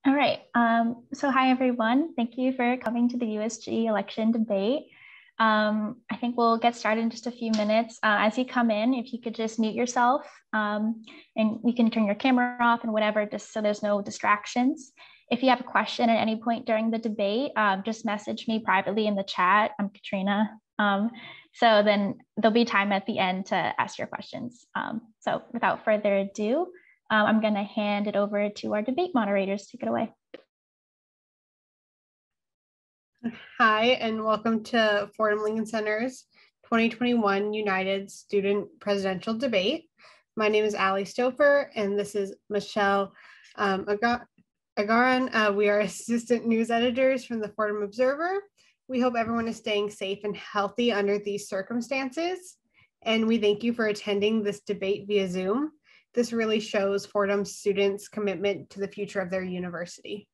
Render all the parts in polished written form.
All right. So hi, everyone. Thank you for coming to the USG election debate. I think we'll get started in just a few minutes. As you come in, if you could just mute yourself and you can turn your camera off and whatever, just so there's no distractions. If you have a question at any point during the debate, just message me privately in the chat. I'm Katrina. So then there'll be time at the end to ask your questions. So without further ado, I'm going to hand it over to our debate moderators. Take it away. Hi, and welcome to Fordham Lincoln Center's 2021 United Student Presidential Debate. My name is Allie Stouffer, and this is Michelle Agaran. We are assistant news editors from the Fordham Observer. We hope everyone is staying safe and healthy under these circumstances, and we thank you for attending this debate via Zoom. This really shows Fordham students' commitment to the future of their university.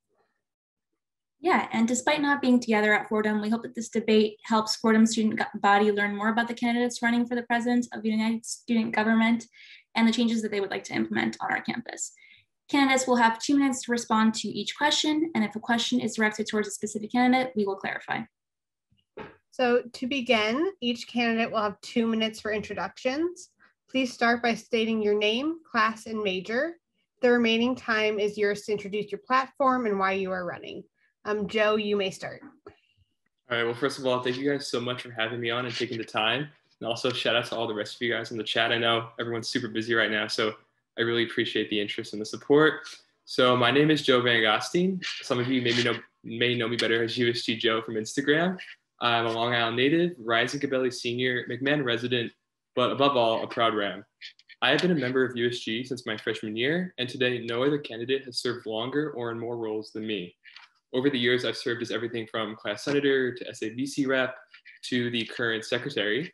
Yeah, and despite not being together at Fordham, we hope that this debate helps Fordham student body learn more about the candidates running for the president of the United Student Government and the changes that they would like to implement on our campus. Candidates will have 2 minutes to respond to each question, and if a question is directed towards a specific candidate, we will clarify. So to begin, each candidate will have 2 minutes for introductions. Please start by stating your name, class, and major. The remaining time is yours to introduce your platform and why you are running. Joe, you may start. All right, well, first of all, thank you guys so much for having me on and taking the time. And also shout out to all the rest of you guys in the chat. I know everyone's super busy right now, so I really appreciate the interest and the support. So my name is Joe Van Gostein. Some of you may know me better as USG Joe from Instagram. I'm a Long Island native, Rising Cabelli Senior, McMahon resident, but above all, a proud Ram. I have been a member of USG since my freshman year, and today no other candidate has served longer or in more roles than me. Over the years, I've served as everything from class senator to SABC rep to the current secretary.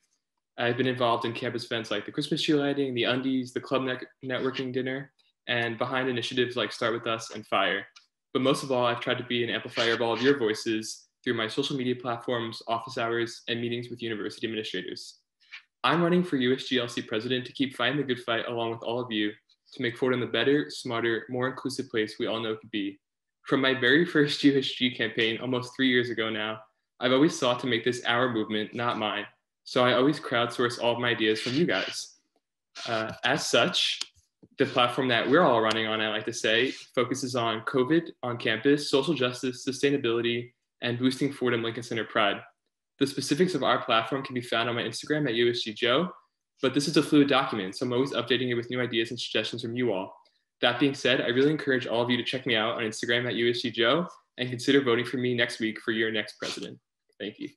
I've been involved in campus events like the Christmas tree lighting, the Undies, the club networking dinner, and behind initiatives like Start With Us and FIRE. But most of all, I've tried to be an amplifier of all of your voices through my social media platforms, office hours, and meetings with university administrators. I'm running for USGLC president to keep fighting the good fight along with all of you to make Fordham the better, smarter, more inclusive place we all know it could be. From my very first USG campaign almost 3 years ago now, I've always sought to make this our movement, not mine. So I always crowdsource all of my ideas from you guys. As such, the platform that we're all running on, I like to say, focuses on COVID on campus, social justice, sustainability, and boosting Fordham Lincoln Center pride. The specifics of our platform can be found on my Instagram at USGJoe, but this is a fluid document, so I'm always updating it with new ideas and suggestions from you all. That being said, I really encourage all of you to check me out on Instagram at USGJoe and consider voting for me next week for your next president. Thank you.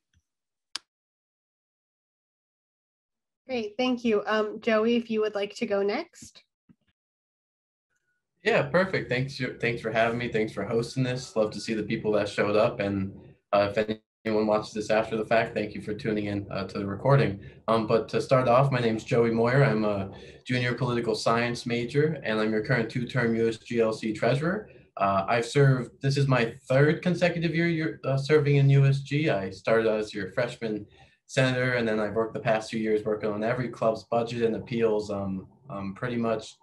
Great, thank you. Joey, if you would like to go next. Yeah, perfect. Thanks for having me. Thanks for hosting this. Love to see the people that showed up. And if anyone watches this after the fact, thank you for tuning in to the recording. But to start off, my name's Joey Moyer. I'm a junior political science major, and I'm your current 2-term USGLC treasurer. This is my 3rd consecutive year serving in USG. I started as your freshman senator, and then I've worked the past 2 years working on every club's budget and appeals pretty much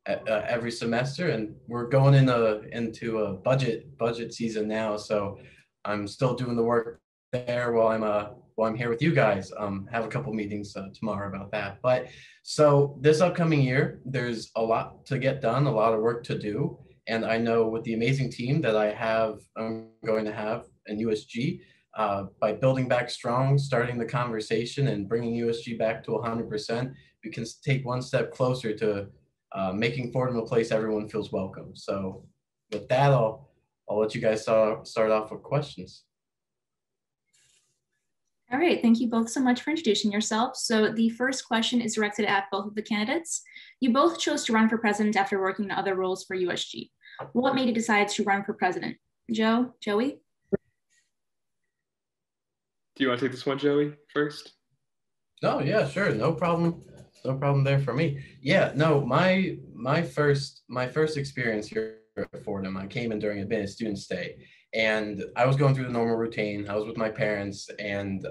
every semester, and we're going into a budget season now, so I'm still doing the work there while I'm here with you guys. Have a couple meetings tomorrow about that. But so this upcoming year, there's a lot to get done, a lot of work to do, and I know with the amazing team that I'm going to have in USG, by building back strong, starting the conversation, and bringing USG back to 100%, we can take one step closer to making Fordham a place everyone feels welcome. So with that, I'll let you guys start off with questions. All right, thank you both so much for introducing yourselves. So the first question is directed at both of the candidates. You both chose to run for president after working in other roles for USG. What made you decide to run for president? Joey? Do you want to take this one, Joey, first? Oh yeah, sure, no problem. No problem there for me. Yeah, no, my first experience here at Fordham, I came in during a student stay, and I was going through the normal routine. I was with my parents, and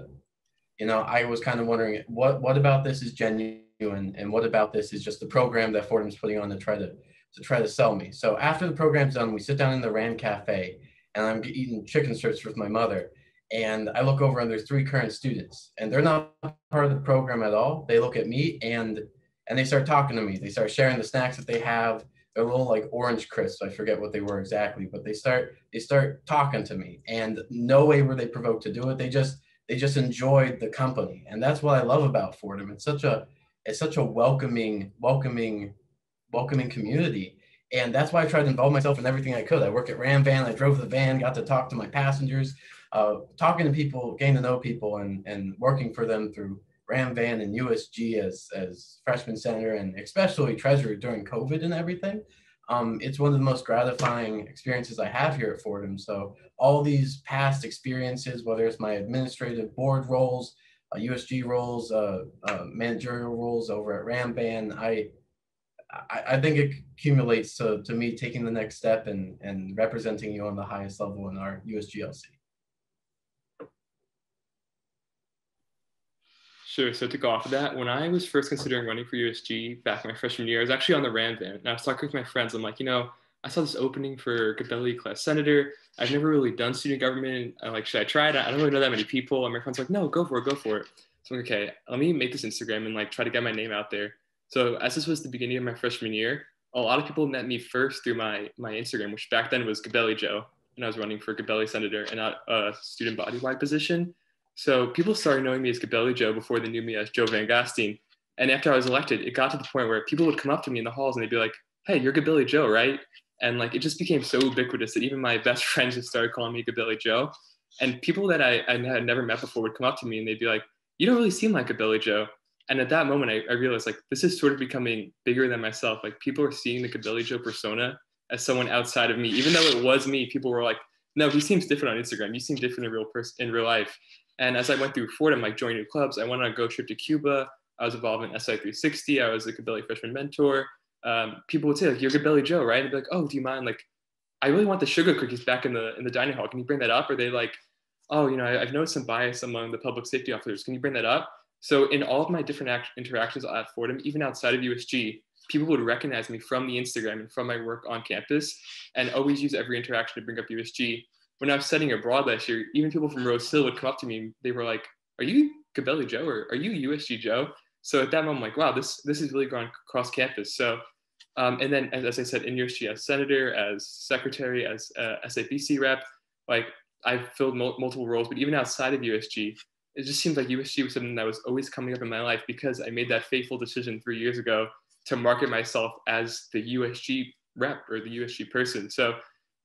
I was kind of wondering what about this is genuine, and what about this is just the program that Fordham's putting on to try to to try to sell me. So after the program's done, we sit down in the Rand Cafe, and I'm eating chicken strips with my mother. And I look over and there's 3 current students, and they're not part of the program at all. They look at me and they start talking to me. They start sharing the snacks that they have. They're little like orange crisps. I forget what they were exactly, but they start talking to me, and no way were they provoked to do it. They just enjoyed the company, and that's what I love about Fordham. It's such a welcoming community. And that's why I tried to involve myself in everything I could. I work at Ram Van. I drove the van, got to talk to my passengers, talking to people, getting to know people, and working for them through Ram Van and USG as freshman senator, and especially treasurer during COVID and everything. It's one of the most gratifying experiences I have here at Fordham. So all these past experiences, whether it's my administrative board roles, USG roles, managerial roles over at Ram Van, I think it accumulates to me taking the next step and representing you on the highest level in our USGLC. Sure. So to go off of that, when I was first considering running for USG back my freshman year, I was actually on the Ram Van, and I was talking with my friends. I'm like, I saw this opening for Gabelli class senator. I've never really done student government. I'm like, should I try it? I don't really know that many people. And my friend's like, no, go for it, go for it. So I'm like, okay, let me make this Instagram and like try to get my name out there. So as this was the beginning of my freshman year, a lot of people met me first through my Instagram, which back then was Gabelli Joe, and I was running for Gabelli senator and not a student body-wide position. So people started knowing me as Gabelli Joe before they knew me as Joe Van Gasteen. And after I was elected, it got to the point where people would come up to me in the halls and they'd be like, hey, you're Gabelli Joe, right? And like, it just became so ubiquitous that even my best friends just started calling me Gabelli Joe. And people that I had never met before would come up to me and they'd be like, you don't really seem like Gabelli Joe. And at that moment, I realized like, this is sort of becoming bigger than myself. Like people are seeing the Gabelli Joe persona as someone outside of me. Even though it was me, people were like, no, he seems different on Instagram. You seem different in real life. And as I went through Fordham, like joining new clubs, I went on a go trip to Cuba. I was involved in SI 360. I was a Gabelli freshman mentor. People would say, like, you're Gabelli Joe, right? And I'd be like, oh, do you mind? Like, I really want the sugar cookies back in the dining hall. Can you bring that up? Or they like, oh, I've noticed some bias among the public safety officers. Can you bring that up? So in all of my different interactions at Fordham, even outside of USG, people would recognize me from the Instagram and from my work on campus, and always use every interaction to bring up USG. When I was studying abroad last year, even people from Rose Hill would come up to me. They were like, are you Gabelli Joe, or are you USG Joe? So at that moment, I'm like, wow, this is really gone across campus. So, and then as I said, in USG as senator, as secretary, as SABC rep, like I've filled multiple roles, but even outside of USG, it just seems like USG was something that was always coming up in my life because I made that fateful decision 3 years ago to market myself as the USG rep or the USG person. So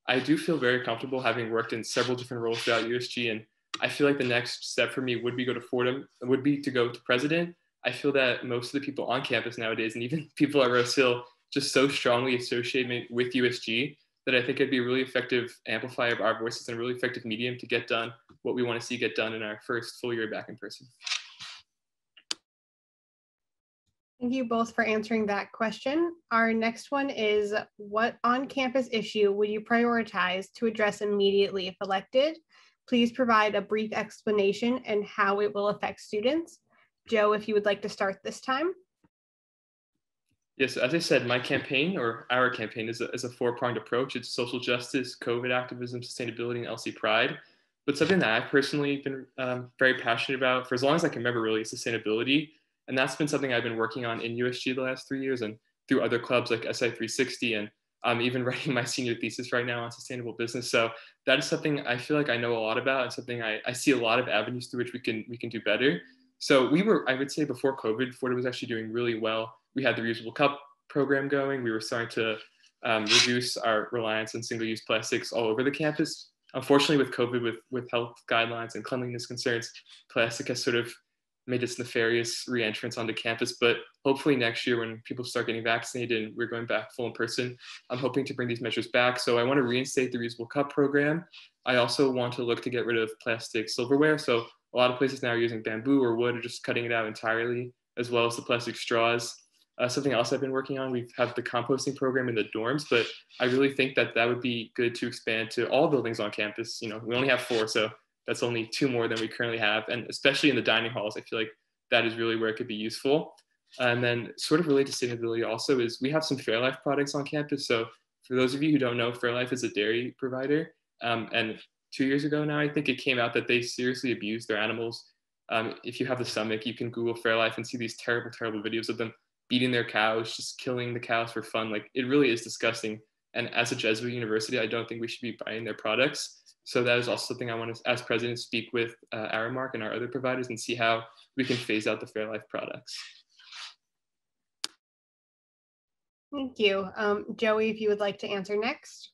I do feel very comfortable having worked in several different roles throughout USG. And I feel like the next step for me would be to go to president. I feel that most of the people on campus nowadays, and even people at Rose Hill, just so strongly associate me with USG that I think it'd be a really effective amplifier of our voices and a really effective medium to get done what we want to see get done in our first full year back in person. Thank you both for answering that question. Our next one is, what on-campus issue would you prioritize to address immediately if elected? Please provide a brief explanation and how it will affect students. Joe, if you would like to start this time. Yes, as I said, my campaign, or our campaign, is a four-pronged approach. It's social justice, COVID activism, sustainability, and LC Pride. But something that I've personally been very passionate about for as long as I can remember, really, is sustainability. And that's been something I've been working on in USG the last 3 years and through other clubs like SI 360. And I'm even writing my senior thesis right now on sustainable business. So that is something I feel like I know a lot about, and something I see a lot of avenues through which we can do better. So I would say before COVID, Fordham was actually doing really well. We had the reusable cup program going. We were starting to reduce our reliance on single-use plastics all over the campus. Unfortunately, with COVID, with health guidelines and cleanliness concerns, plastic has sort of made its nefarious re-entrance onto campus. But hopefully next year, when people start getting vaccinated and we're going back full in person, I'm hoping to bring these measures back. So I want to reinstate the reusable cup program. I also want to look to get rid of plastic silverware. So a lot of places now are using bamboo or wood or just cutting it out entirely, as well as the plastic straws. Something else I've been working on, we have the composting program in the dorms, but I really think that would be good to expand to all buildings on campus. We only have 4, so that's only 2 more than we currently have. And especially in the dining halls, I feel like that is really where it could be useful. And then sort of related to sustainability also is we have some Fairlife products on campus. So for those of you who don't know, Fairlife is a dairy provider. And 2 years ago now, I think it came out that they seriously abuse their animals. If you have the stomach, you can Google Fairlife and see these terrible, terrible videos of them beating their cows, just killing the cows for fun. Like, it really is disgusting. And as a Jesuit university, I don't think we should be buying their products. So that is also something I want to, as president, speak with Aramark and our other providers and see how we can phase out the Fairlife products. Thank you. Joey, if you would like to answer next.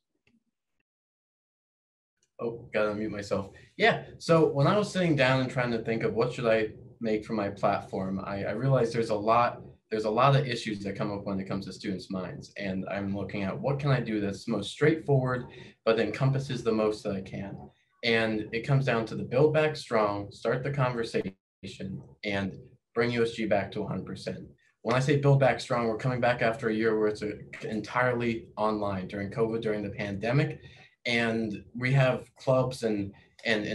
Oh, gotta unmute myself. Yeah, so when I was sitting down and trying to think of what should I make for my platform, I realized there's a lot of issues that come up when it comes to students' minds. And I'm looking at what can I do that's most straightforward, but encompasses the most that I can. And it comes down to the build back strong, start the conversation, and bring USG back to 100%. When I say build back strong, we're coming back after a year where it's entirely online during COVID, during the pandemic. And we have clubs and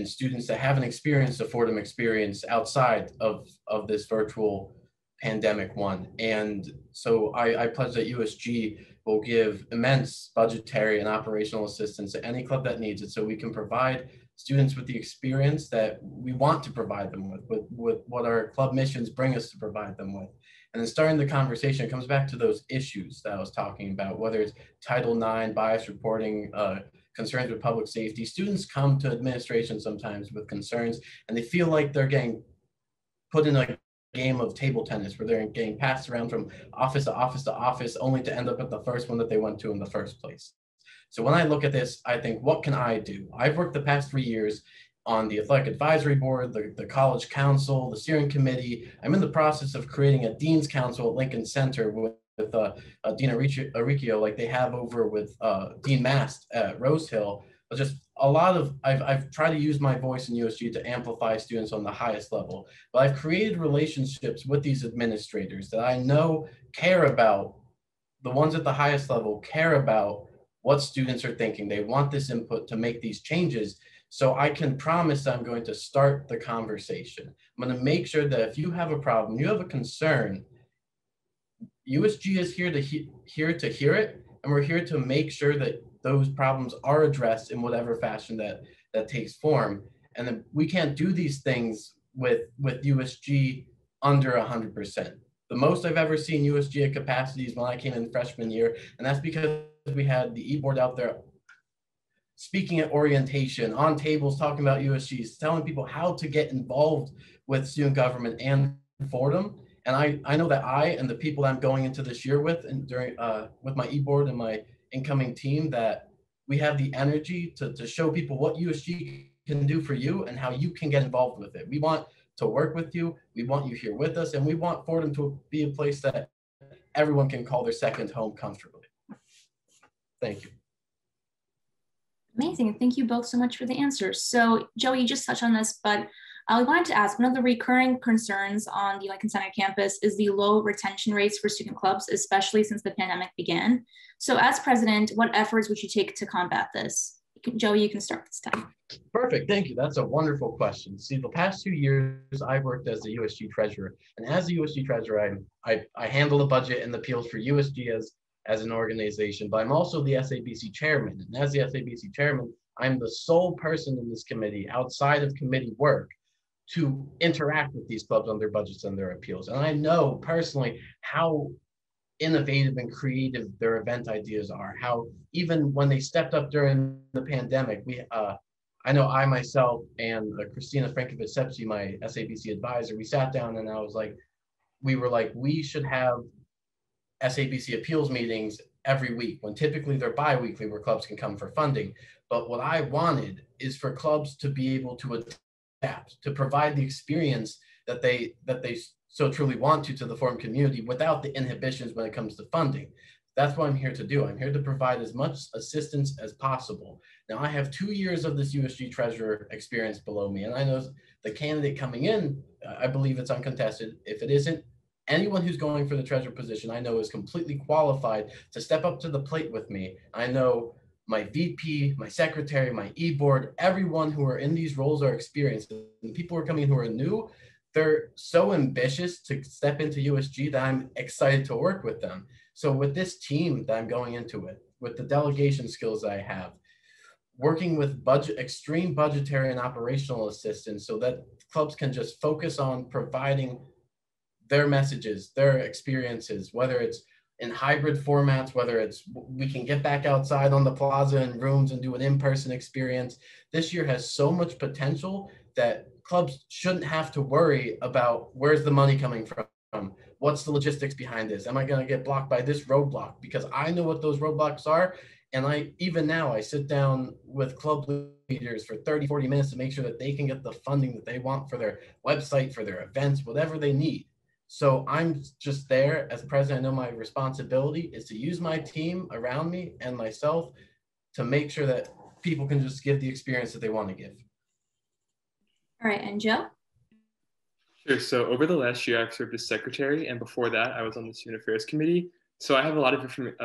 students that haven't experienced the Fordham experience outside of this virtual pandemic one. And so I pledge that USG will give immense budgetary and operational assistance to any club that needs it, so we can provide students with the experience that we want to provide them with what our club missions bring us to provide them with. And then starting the conversation, it comes back to those issues that I was talking about, whether it's Title IX, bias reporting, concerns with public safety. Students come to administration sometimes with concerns, and they feel like they're getting put in a game of table tennis where they're getting passed around from office to office to office, only to end up at the first one that they went to in the first place. So when I look at this, I think, what can I do? I've worked the past 3 years on the athletic advisory board, the college council, the steering committee. I'm in the process of creating a dean's council at Lincoln Center with Dean Arricchio, like they have over with Dean Mast at Rose Hill. But just a lot of, I've tried to use my voice in USG to amplify students on the highest level. But I've created relationships with these administrators that I know care about, the ones at the highest level care about what students are thinking. They want this input to make these changes. So I can promise that I'm going to start the conversation. I'm going to make sure that if you have a problem, you have a concern, USG is here to hear it, and we're here to make sure that those problems are addressed in whatever fashion that takes form. And then we can't do these things with USG under 100%. The most I've ever seen USG at capacity is when I came in freshman year, and that's because we had the e-board out there speaking at orientation, on tables, talking about USGs, telling people how to get involved with student government and Fordham. And I know that I and the people that I'm going into this year with, and during with my e-board and my incoming team, that we have the energy to show people what USG can do for you and how you can get involved with it. We want to work with you. We want you here with us, and we want Fordham to be a place that everyone can call their second home comfortably. Thank you. Amazing. Thank you both so much for the answers. So Joey, you just touched on this, but I wanted to ask, one of the recurring concerns on the Lincoln Center campus is the low retention rates for student clubs, especially since the pandemic began. So as president, what efforts would you take to combat this? Joey, you can start this time. Perfect, thank you. That's a wonderful question. See, the past 2 years, I worked as the USG treasurer. And as the USG treasurer, I handle the budget and the appeals for USG as an organization, but I'm also the SABC chairman. And as the SABC chairman, I'm the sole person in this committee outside of committee work to interact with these clubs on their budgets and their appeals. And I know personally how innovative and creative their event ideas are, how even when they stepped up during the pandemic, I know I myself and Christina Frankovich-Sepsi, my SABC advisor, we sat down and we were like, we should have SABC appeals meetings every week, when typically they're bi-weekly where clubs can come for funding. But what I wanted is for clubs to be able to adapt, to provide the experience that they so truly want to the Fordham community without the inhibitions when it comes to funding. That's what I'm here to do. I'm here to provide as much assistance as possible. Now, I have 2 years of this USG treasurer experience below me, and I know the candidate coming in, I believe it's uncontested. If it isn't, anyone who's going for the treasurer position, I know is completely qualified to step up to the plate with me. I know my VP, my secretary, my e-board, everyone who are in these roles are experienced. And people who are coming in who are new, they're so ambitious to step into USG that I'm excited to work with them. So with this team that I'm going into it, with the delegation skills that I have, working with extreme budgetary and operational assistance so that clubs can just focus on providing their messages, their experiences, whether it's in hybrid formats, whether it's we can get back outside on the plaza and rooms and do an in-person experience. This year has so much potential that clubs shouldn't have to worry about where's the money coming from, what's the logistics behind this, am I going to get blocked by this roadblock, because I know what those roadblocks are. And even now I sit down with club leaders for 30-40 minutes to make sure that they can get the funding that they want for their website, for their events, whatever they need. So I'm just there as president. I know my responsibility is to use my team around me and myself to make sure that people can just give the experience that they want to give. All right, and Joe? Sure. So over the last year, I've served as secretary, and before that, I was on the Student Affairs Committee. So I have a lot of different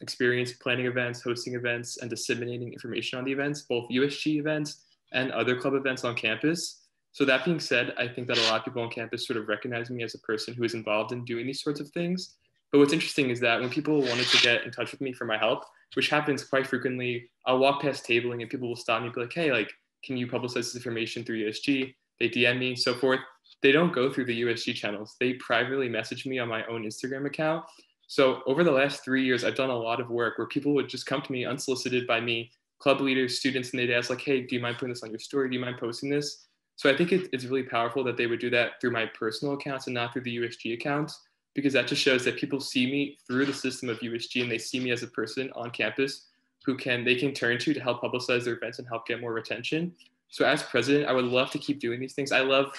experience planning events, hosting events, and disseminating information on the events, both USG events and other club events on campus. So that being said, I think that a lot of people on campus sort of recognize me as a person who is involved in doing these sorts of things. But what's interesting is that when people wanted to get in touch with me for my help, which happens quite frequently, I'll walk past tabling and people will stop me and be like, hey, like, can you publicize this information through USG? They DM me, so forth. They don't go through the USG channels. They privately message me on my own Instagram account. So over the last 3 years, I've done a lot of work where people would just come to me unsolicited by me, club leaders, students, and they'd ask like, hey, do you mind putting this on your story? Do you mind posting this? So I think it's really powerful that they would do that through my personal accounts and not through the USG accounts, because that just shows that people see me through the system of USG and they see me as a person on campus who they can turn to help publicize their events and help get more retention. So as president, I would love to keep doing these things. I love,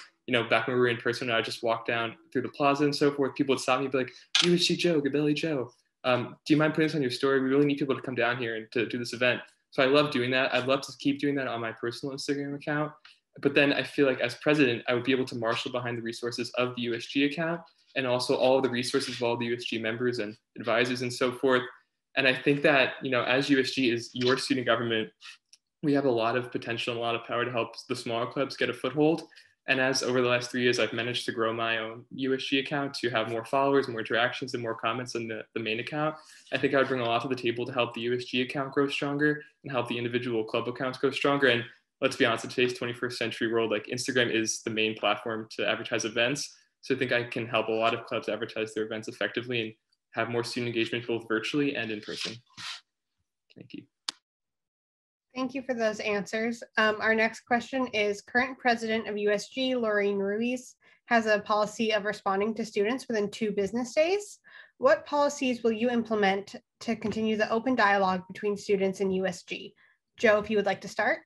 back when we were in person, I would just walk down through the plaza and so forth. People would stop me and be like, USG Joe, Gabelli Joe, do you mind putting this on your story? We really need people to come down here and to do this event. So I love doing that. I'd love to keep doing that on my personal Instagram account. But then I feel like as president, I would be able to marshal behind the resources of the USG account and also all of the resources of all the USG members and advisors and so forth. And I think that, as USG is your student government, we have a lot of potential and a lot of power to help the smaller clubs get a foothold. And as over the last 3 years, I've managed to grow my own USG account to have more followers, more interactions, and more comments than the main account. I think I would bring a lot to the table to help the USG account grow stronger and help the individual club accounts grow stronger. And let's be honest, in today's 21st century world, like Instagram is the main platform to advertise events. So I think I can help a lot of clubs advertise their events effectively and have more student engagement both virtually and in person. Thank you. Thank you for those answers. Our next question is, current president of USG, Lorraine Ruiz, has a policy of responding to students within 2 business days. What policies will you implement to continue the open dialogue between students and USG? Joe, if you would like to start.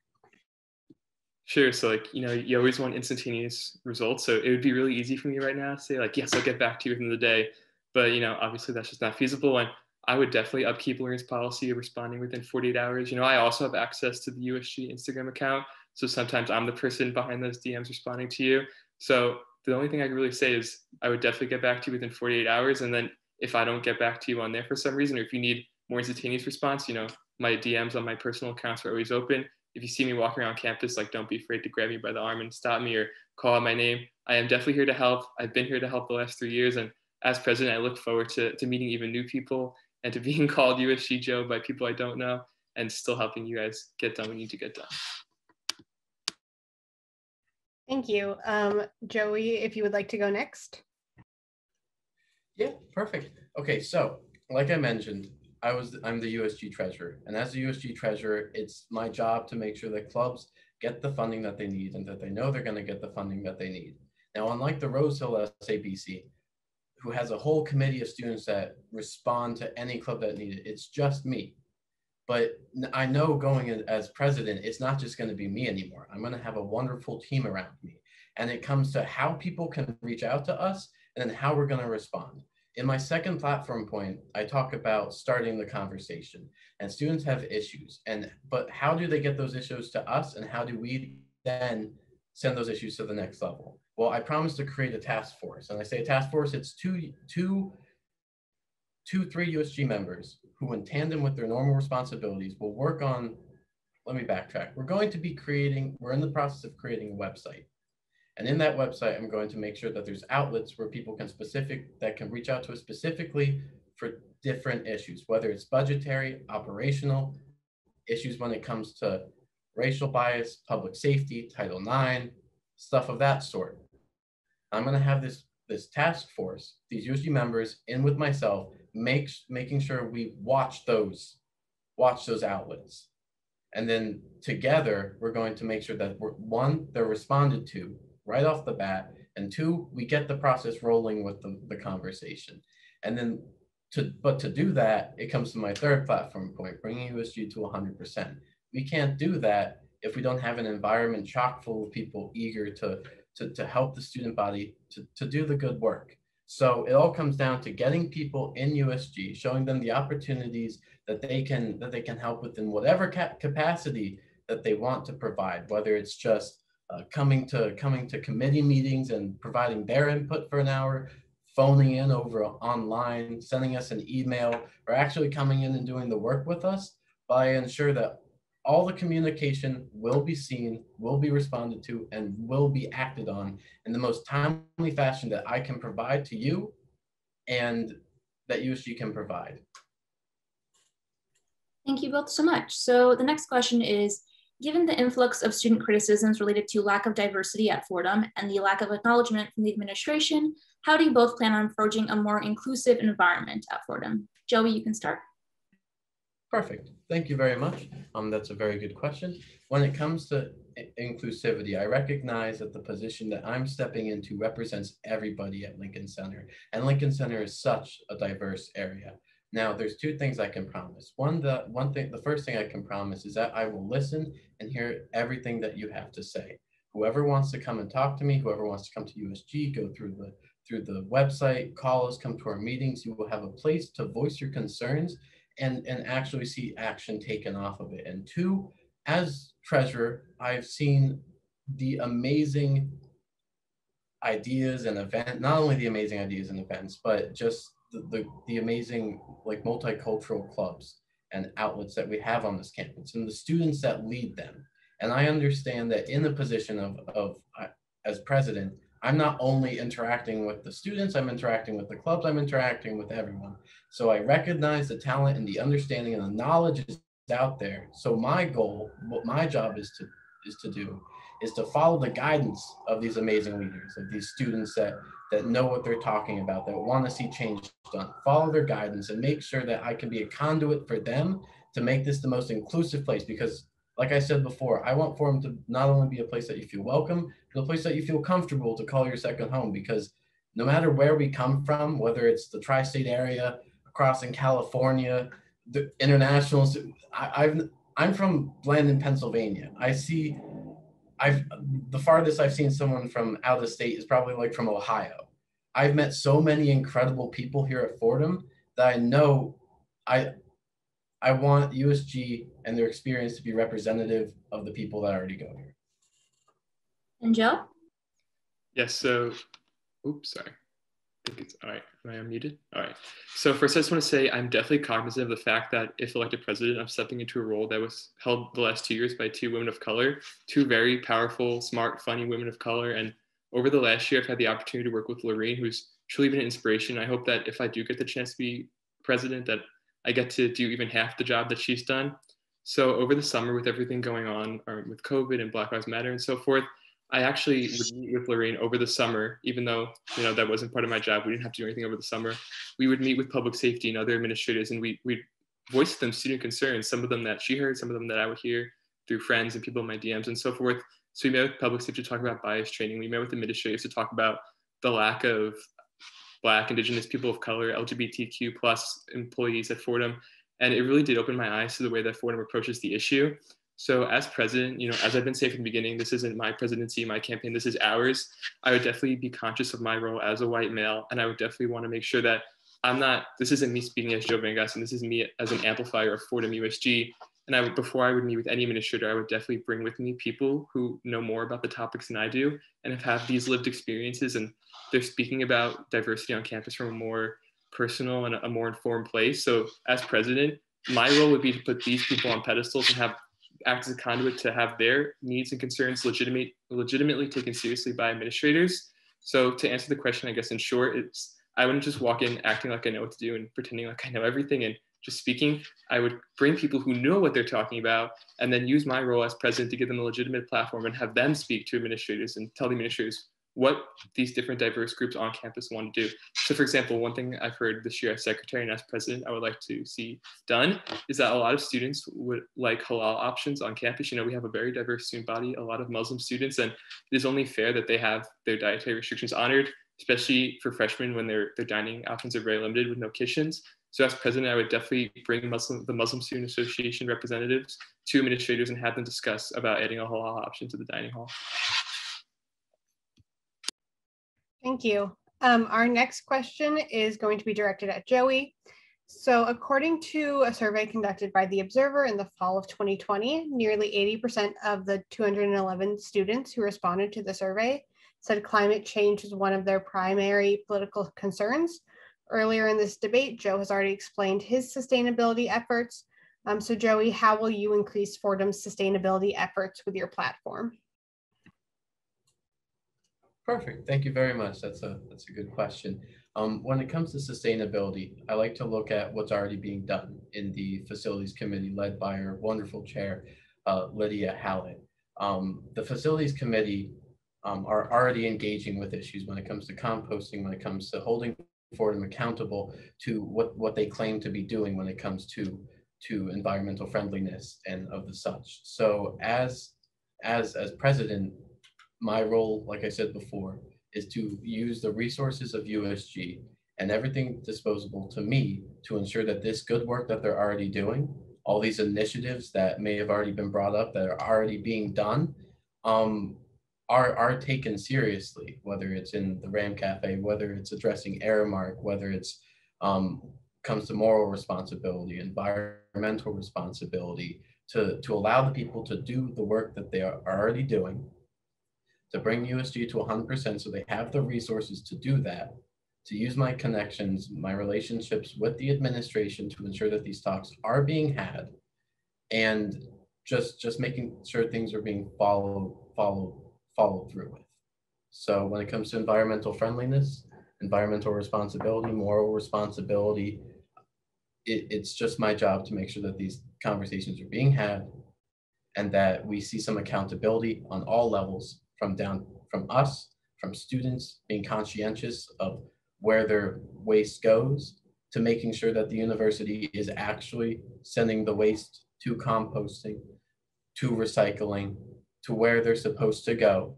Sure. So you always want instantaneous results. So it would be really easy for me right now to say like, yes, I'll get back to you within the day. But, obviously that's just not feasible. And I would definitely upkeep Lorraine's policy of responding within 48 hours. I also have access to the USG Instagram account. So sometimes I'm the person behind those DMs responding to you. So the only thing I can really say is I would definitely get back to you within 48 hours. And then if I don't get back to you on there for some reason, or if you need more instantaneous response, my DMs on my personal accounts are always open. If you see me walking around campus, don't be afraid to grab me by the arm and stop me or call out my name. I am definitely here to help. I've been here to help the last 3 years. And as president, I look forward to meeting even new people and to being called USG Joe by people I don't know and still helping you guys get done what you need to get done. Thank you. Joey, if you would like to go next. Yeah, perfect. Okay, so like I mentioned, I'm the USG treasurer, and as the USG treasurer, it's my job to make sure that clubs get the funding that they need and that they know they're going to get the funding that they need. Now, unlike the Rose Hill SABC, who has a whole committee of students that respond to any club that need it, it's just me. But I know going as president, it's not just going to be me anymore. I'm going to have a wonderful team around me. And it comes to how people can reach out to us and then how we're going to respond. In my second platform point, I talk about starting the conversation, and students have issues, but how do they get those issues to us, and how do we then send those issues to the next level? Well, I promised to create a task force, and I say a task force, it's three USG members who, in tandem with their normal responsibilities, will work on, let me backtrack. We're in the process of creating a website. And in that website, I'm going to make sure that there's outlets where people can reach out to us specifically for different issues, whether it's budgetary, operational, issues when it comes to racial bias, public safety, Title IX, stuff of that sort. I'm going to have this task force, these USG members in with myself, making sure we watch those outlets. And then together, we're going to make sure that one, they're responded to right off the bat, and two, we get the process rolling with the conversation. And then to do that, it comes to my third platform point, bringing USG to 100%. We can't do that if we don't have an environment chock full of people eager to help the student body to do the good work. So it all comes down to getting people in USG, showing them the opportunities that they can help with in whatever capacity that they want to provide, whether it's just coming to committee meetings and providing their input for an hour, phoning in over online, sending us an email, or actually coming in and doing the work with us. But I ensure that all the communication will be seen, will be responded to, and will be acted on in the most timely fashion that I can provide to you and that USG can provide. Thank you both so much. So the next question is, given the influx of student criticisms related to lack of diversity at Fordham and the lack of acknowledgement from the administration, how do you both plan on forging a more inclusive environment at Fordham? Joey, you can start. Perfect. Thank you very much. That's a very good question. When it comes to inclusivity, I recognize that the position that I'm stepping into represents everybody at Lincoln Center, and Lincoln Center is such a diverse area. Now, there's two things I can promise. The first thing I can promise is that I will listen and hear everything that you have to say. Whoever wants to come and talk to me, whoever wants to come to USG, go through the website, call us, come to our meetings, you will have a place to voice your concerns and actually see action taken off of it. And two, as treasurer, I've seen the amazing ideas and events, not only the amazing ideas and events, but just the amazing like multicultural clubs and outlets that we have on this campus and the students that lead them. And I understand that in the position of as president, I'm not only interacting with the students, I'm interacting with the clubs, I'm interacting with everyone. So I recognize the talent and the understanding and the knowledge is out there. So my goal, what my job is to follow the guidance of these amazing leaders, of these students that know what they're talking about, that want to see change done, follow their guidance and make sure that I can be a conduit for them to make this the most inclusive place. Because like I said before, I want Fordham to not only be a place that you feel welcome, but a place that you feel comfortable to call your second home. Because no matter where we come from, whether it's the tri-state area, across in California, the internationals, I'm from Blandon, Pennsylvania. The farthest I've seen someone from out of state is probably like from Ohio. I've met so many incredible people here at Fordham that I know I want USG and their experience to be representative of the people that already go here. And Joe? Yes, so, oops, sorry. I think it's, all right, am I unmuted? All right. So first I just want to say I'm definitely cognizant of the fact that if elected president, I'm stepping into a role that was held the last 2 years by two women of color, two very powerful, smart, funny women of color. And over the last year, I've had the opportunity to work with Lorraine, who's truly been an inspiration. I hope that if I do get the chance to be president, that I get to do even half the job that she's done. So over the summer, with everything going on with COVID and Black Lives Matter and so forth, I actually would meet with Lorraine over the summer, even though that wasn't part of my job. We didn't have to do anything over the summer. We would meet with public safety and other administrators, and we'd voice them student concerns, some of them that she heard, some of them that I would hear through friends and people in my DMs and so forth. So we met with public safety to talk about bias training. We met with administrators to talk about the lack of Black, Indigenous, people of color, LGBTQ plus employees at Fordham. And it really did open my eyes to the way that Fordham approaches the issue. So as president, as I've been saying from the beginning, this isn't my presidency, my campaign, this is ours. I would definitely be conscious of my role as a white male. And I would definitely want to make sure that this isn't me speaking as Joe Van Gassen, this is me as an amplifier of Fordham USG. And before I would meet with any administrator, I would definitely bring with me people who know more about the topics than I do and have had these lived experiences. And they're speaking about diversity on campus from a more personal and a more informed place. So as president, my role would be to put these people on pedestals and have act as a conduit to have their needs and concerns legitimately taken seriously by administrators. So to answer the question, I guess in short, I wouldn't just walk in acting like I know what to do and pretending like I know everything and just speaking. I would bring people who know what they're talking about and then use my role as president to give them a legitimate platform and have them speak to administrators and tell the administrators what these different diverse groups on campus want to do. So for example, one thing I've heard this year as secretary and as president, I would like to see done is that a lot of students would like halal options on campus. You know, we have a very diverse student body, a lot of Muslim students, and it is only fair that they have their dietary restrictions honored, especially for freshmen when their dining options are very limited with no kitchens. So as president, I would definitely bring the Muslim Student Association representatives to administrators and have them discuss about adding a halal option to the dining hall. Thank you. Our next question is going to be directed at Joey. So according to a survey conducted by The Observer in the fall of 2020, nearly 80% of the 211 students who responded to the survey said climate change was one of their primary political concerns. Earlier in this debate, Joe has already explained his sustainability efforts. So Joey, how will you increase Fordham's sustainability efforts with your platform? Perfect. Thank you very much. That's a good question. When it comes to sustainability, I like to look at what's already being done in the facilities committee led by our wonderful chair, Lydia Hallett. The facilities committee are already engaging with issues when it comes to composting, when it comes to holding Fordham accountable to what they claim to be doing when it comes to environmental friendliness and of the such. So as president, my role, like I said before, is to use the resources of USG and everything disposable to me to ensure that this good work that they're already doing, all these initiatives that may have already been brought up that are already being done, are taken seriously, whether it's in the Ram Cafe, whether it's addressing Aramark, whether it's comes to moral responsibility, environmental responsibility, to allow the people to do the work that they are already doing, to bring USG to 100% so they have the resources to do that, to use my connections, my relationships with the administration to ensure that these talks are being had, and just making sure things are being followed through with. So when it comes to environmental friendliness, environmental responsibility, moral responsibility, it's just my job to make sure that these conversations are being had and that we see some accountability on all levels, from us, from students being conscientious of where their waste goes, to making sure that the university is actually sending the waste to composting, to recycling, to where they're supposed to go,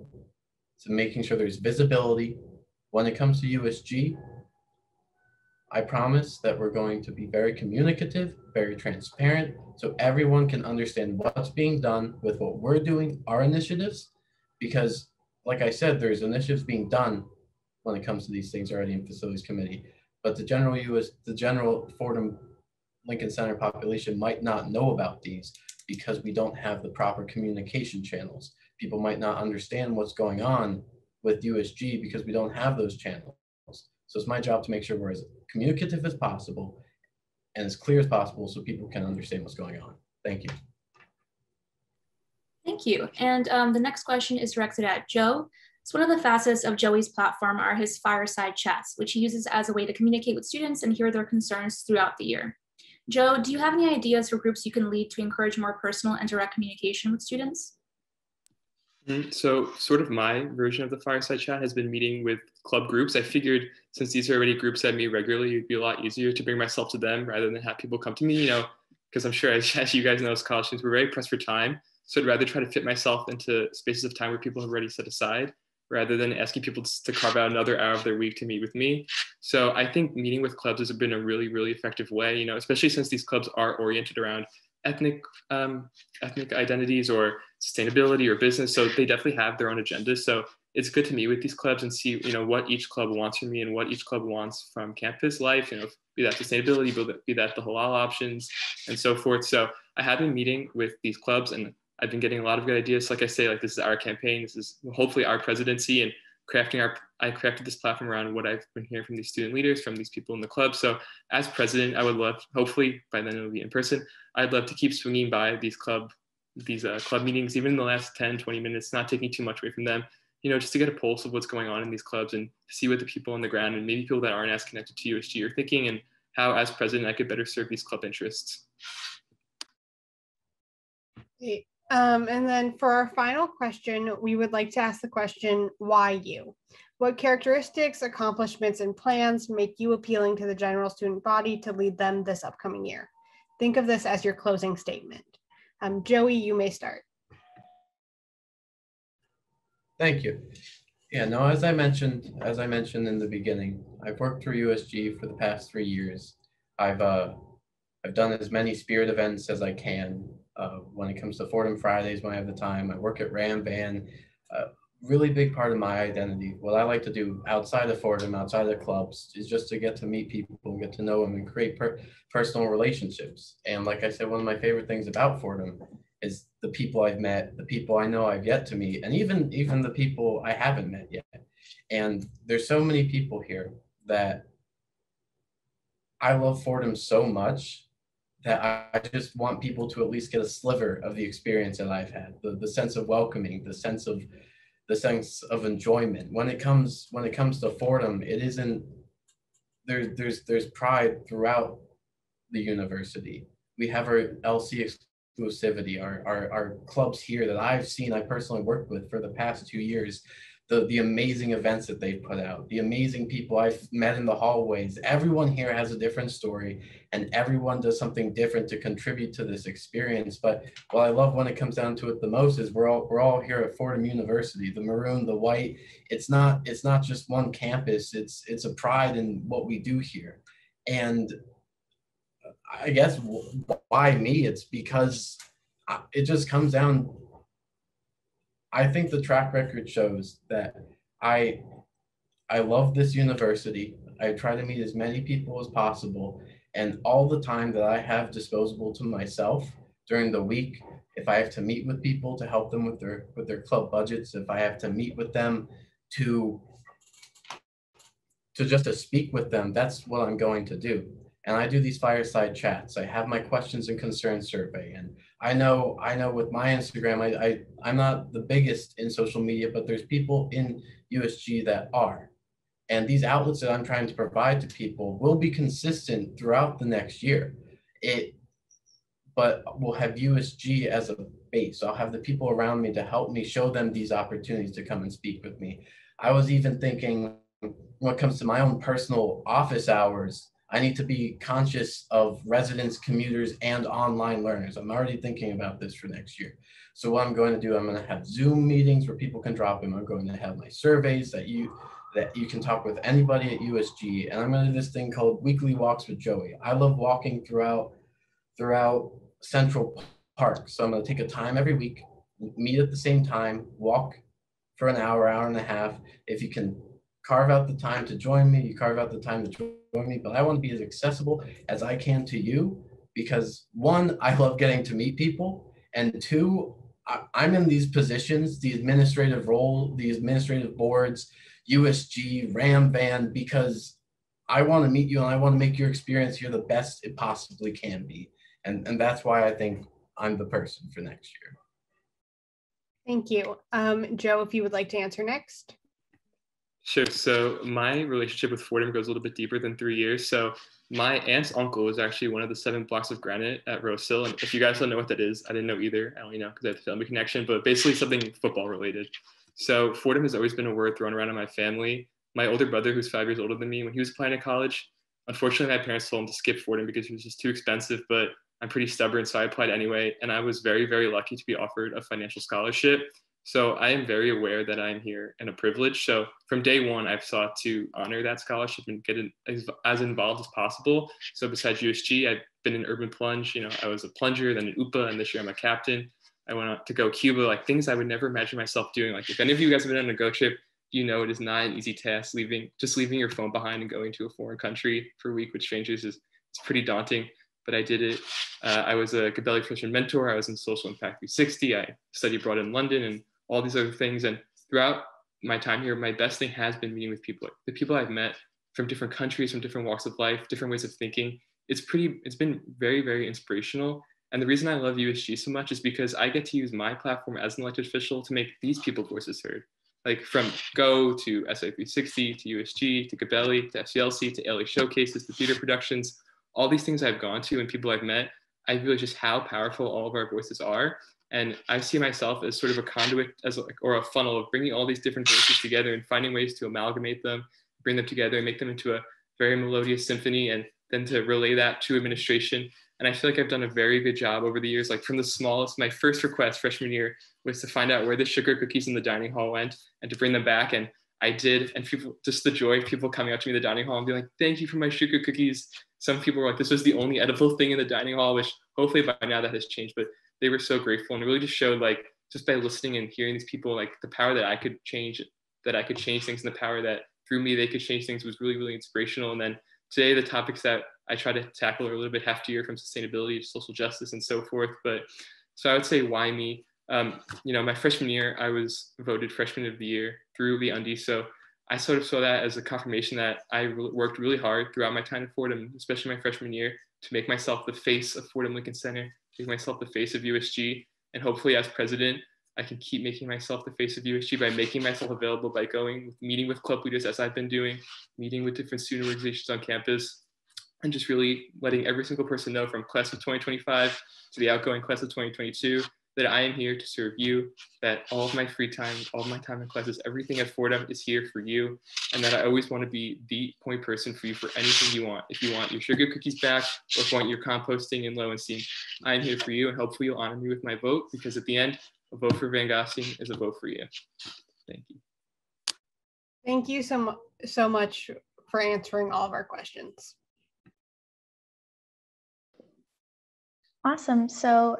to making sure there's visibility. When it comes to USG, I promise that we're going to be very communicative, very transparent, so everyone can understand what's being done with what we're doing, our initiatives, because like I said, there's initiatives being done when it comes to these things already in facilities committee, but the general Fordham Lincoln Center population might not know about these because we don't have the proper communication channels. People might not understand what's going on with USG because we don't have those channels. So it's my job to make sure we're as communicative as possible and as clear as possible so people can understand what's going on. Thank you. Thank you. And the next question is directed at Joe. So one of the facets of Joey's platform are his fireside chats, which he uses as a way to communicate with students and hear their concerns throughout the year. Joe, do you have any ideas for groups you can lead to encourage more personal and direct communication with students? So sort of my version of the fireside chat has been meeting with club groups. I figured since these are already groups that meet regularly, it'd be a lot easier to bring myself to them rather than have people come to me, you know, because I'm sure as you guys know, as college students, we're very pressed for time. So I'd rather try to fit myself into spaces of time where people have already set aside rather than asking people to carve out another hour of their week to meet with me. So I think meeting with clubs has been a really, really effective way, you know, especially since these clubs are oriented around ethnic identities or sustainability or business. So they definitely have their own agendas. So it's good to meet with these clubs and see, you know, what each club wants from me and what each club wants from campus life, you know, be that sustainability, be that the halal options and so forth. So I have been meeting with these clubs and I've been getting a lot of good ideas. Like I say, like this is our campaign. This is hopefully our presidency, and I crafted this platform around what I've been hearing from these student leaders, from these people in the club. So as president, I would love, hopefully by then it'll be in person, I'd love to keep swinging by these club these club meetings, even in the last 10, 20 minutes, not taking too much away from them, just to get a pulse of what's going on in these clubs and see what the people on the ground and maybe people that aren't as connected to USG are thinking, and how as president I could better serve these club interests. And then for our final question, we would like to ask the question, why you? What characteristics, accomplishments, and plans make you appealing to the general student body to lead them this upcoming year? Think of this as your closing statement. Joey, you may start. Thank you. Yeah, no, as I mentioned in the beginning, I've worked through USG for the past 3 years. I've done as many Spirit events as I can. When it comes to Fordham Fridays, when I have the time, I work at Ram Band. Really big part of my identity. What I like to do outside of Fordham, outside of clubs, is just to get to meet people, get to know them, and create personal relationships. And like I said, one of my favorite things about Fordham is the people I've met, the people I know I've yet to meet, and even the people I haven't met yet. And there's so many people here that I love Fordham so much that I just want people to at least get a sliver of the experience that I've had, the sense of welcoming, the sense of enjoyment. When it comes to Fordham, it isn't, there's pride throughout the university. We have our LC exclusivity, our clubs here that I personally worked with for the past 2 years, the amazing events that they've put out, the amazing people I've met in the hallways. Everyone here has a different story, and everyone does something different to contribute to this experience. But what I love when it comes down to it the most is we're all here at Fordham University, the maroon, the white. It's not just one campus. It's a pride in what we do here. And I guess why me? It's because it just comes down. I think the track record shows that I love this university. I try to meet as many people as possible, and all the time that I have disposable to myself during the week, if I have to meet with people to help them with their club budgets, if I have to meet with them to speak with them, that's what I'm going to do. And I do these fireside chats. I have my questions and concerns survey. And I know with my Instagram, I'm not the biggest in social media, but there's people in USG that are. And these outlets that I'm trying to provide to people will be consistent throughout the next year. But we'll have USG as a base. I'll have the people around me to help me show them these opportunities to come and speak with me. I was even thinking, when it comes to my own personal office hours, I need to be conscious of residents, commuters, and online learners. I'm already thinking about this for next year. So what I'm going to do, I'm going to have Zoom meetings where people can drop in. I'm going to have my surveys that you can talk with anybody at USG. And I'm going to do this thing called Weekly Walks with Joey. I love walking throughout Central Park. So I'm going to take a time every week, meet at the same time, walk for an hour, hour and a half. If you can carve out the time to join me, you carve out the time to join me, but I want to be as accessible as I can to you, because one, I love getting to meet people, and two, I'm in these positions, the administrative role, the administrative boards, USG, Ram Band, because I want to meet you and I want to make your experience here the best it possibly can be. And that's why I think I'm the person for next year. Thank you. Joe, if you would like to answer next. Sure. So my relationship with Fordham goes a little bit deeper than 3 years. So my aunt's uncle is actually one of the 7 blocks of granite at Rose Hill. And if you guys don't know what that is, I didn't know either. I only know because I have the family connection, but basically something football related. So Fordham has always been a word thrown around in my family. My older brother, who's 5 years older than me, when he was applying to college, unfortunately, my parents told him to skip Fordham because it was just too expensive, but I'm pretty stubborn, so I applied anyway. And I was very, very lucky to be offered a financial scholarship. So I am very aware that I'm here and a privilege. So from day one, I've sought to honor that scholarship and get as involved as possible. So besides USG, I've been in Urban Plunge. I was a plunger, then an UPA, and this year I'm a captain. I went out to Go Cuba, like things I would never imagine myself doing. Like if any of you guys have been on a Go trip, it is not an easy task. Leaving your phone behind and going to a foreign country for a week with strangers it's pretty daunting. But I did it. I was a Gabelli Freshman mentor. I was in Social Impact 360. I studied abroad in London and all these other things. And throughout my time here, my best thing has been meeting with people. The people I've met from different countries, from different walks of life, different ways of thinking. It's been very, very inspirational. And the reason I love USG so much is because I get to use my platform as an elected official to make these people's voices heard. Like from Go to SI360 to USG to Gabelli to FCLC to LA Showcases to theater productions, all these things I've gone to and people I've met, I realize just how powerful all of our voices are. And I see myself as sort of a conduit or a funnel of bringing all these different voices together and finding ways to amalgamate them, bring them together and make them into a very melodious symphony, and then to relay that to administration. And I feel like I've done a very good job over the years. Like from the smallest, my first request freshman year was to find out where the sugar cookies in the dining hall went and to bring them back. And I did. And people, just the joy of people coming up to me in the dining hall and being like, thank you for my sugar cookies. Some people were like, this was the only edible thing in the dining hall, which hopefully by now that has changed. But they were so grateful, and it really just showed, like, just by listening and hearing these people, like the power that I could change things, and the power that through me they could change things was really, really inspirational. And then today, the topics that I try to tackle are a little bit heftier, from sustainability to social justice and so forth. But so I would say, why me? My freshman year, I was voted freshman of the year through the Undies. So I sort of saw that as a confirmation that I worked really hard throughout my time at Fordham, especially my freshman year, to make myself the face of Fordham Lincoln Center, make myself the face of USG. And hopefully as president, I can keep making myself the face of USG by making myself available, by meeting with club leaders as I've been doing, meeting with different student organizations on campus, and just really letting every single person know, from class of 2025 to the outgoing class of 2022, that I am here to serve you, that all of my free time, all of my time in classes, everything at Fordham is here for you, and that I always want to be the point person for you for anything you want. If you want your sugar cookies back, or if you want your composting in Lowenstein, I am here for you, and hopefully you'll honor me with my vote, because at the end, a vote for Van Gossing is a vote for you. Thank you. Thank you so much for answering all of our questions. Awesome. So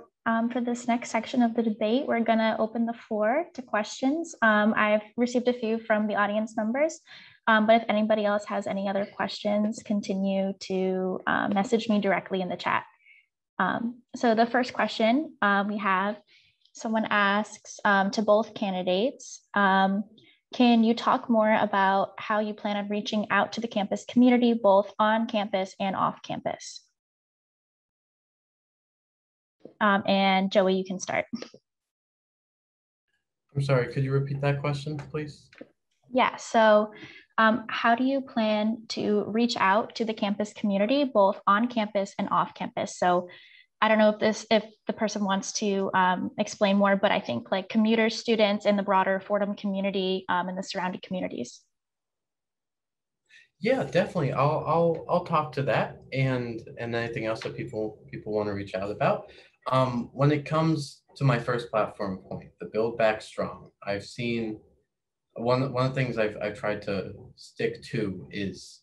for this next section of the debate, we're going to open the floor to questions. I've received a few from the audience members, but if anybody else has any other questions, continue to message me directly in the chat. So the first question we have, someone asks to both candidates, can you talk more about how you plan on reaching out to the campus community, both on campus and off campus? And Joey, you can start. I'm sorry, could you repeat that question, please? Yeah, so how do you plan to reach out to the campus community, both on campus and off campus? So I don't know if the person wants to explain more, but I think like commuters, students, and the broader Fordham community and the surrounding communities. Yeah, definitely. I'll talk to that and anything else that people want to reach out about. When it comes to my first platform point, the Build Back Strong, I've seen one of the things I've tried to stick to is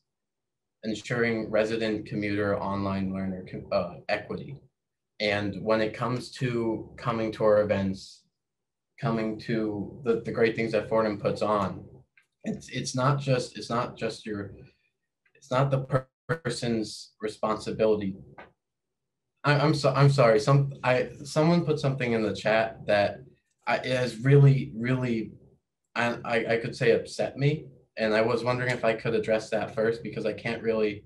ensuring resident commuter online learner equity. And when it comes to coming to our events, coming to the great things that Fordham puts on, it's not the person's responsibility. I'm sorry. Someone put something in the chat that it has really I could say upset me, and I was wondering if I could address that first, because I can't really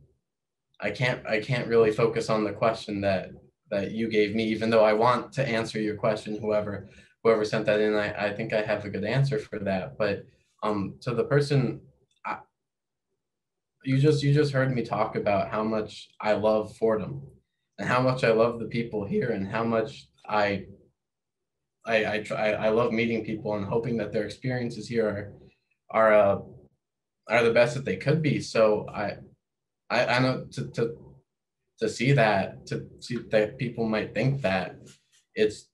focus on the question that you gave me, even though I want to answer your question. Whoever sent that in, I think I have a good answer for that. But to the person, you just heard me talk about how much I love Fordham and how much I love the people here, and how much I love meeting people and hoping that their experiences here are the best that they could be. So I know to see that people might think that, it's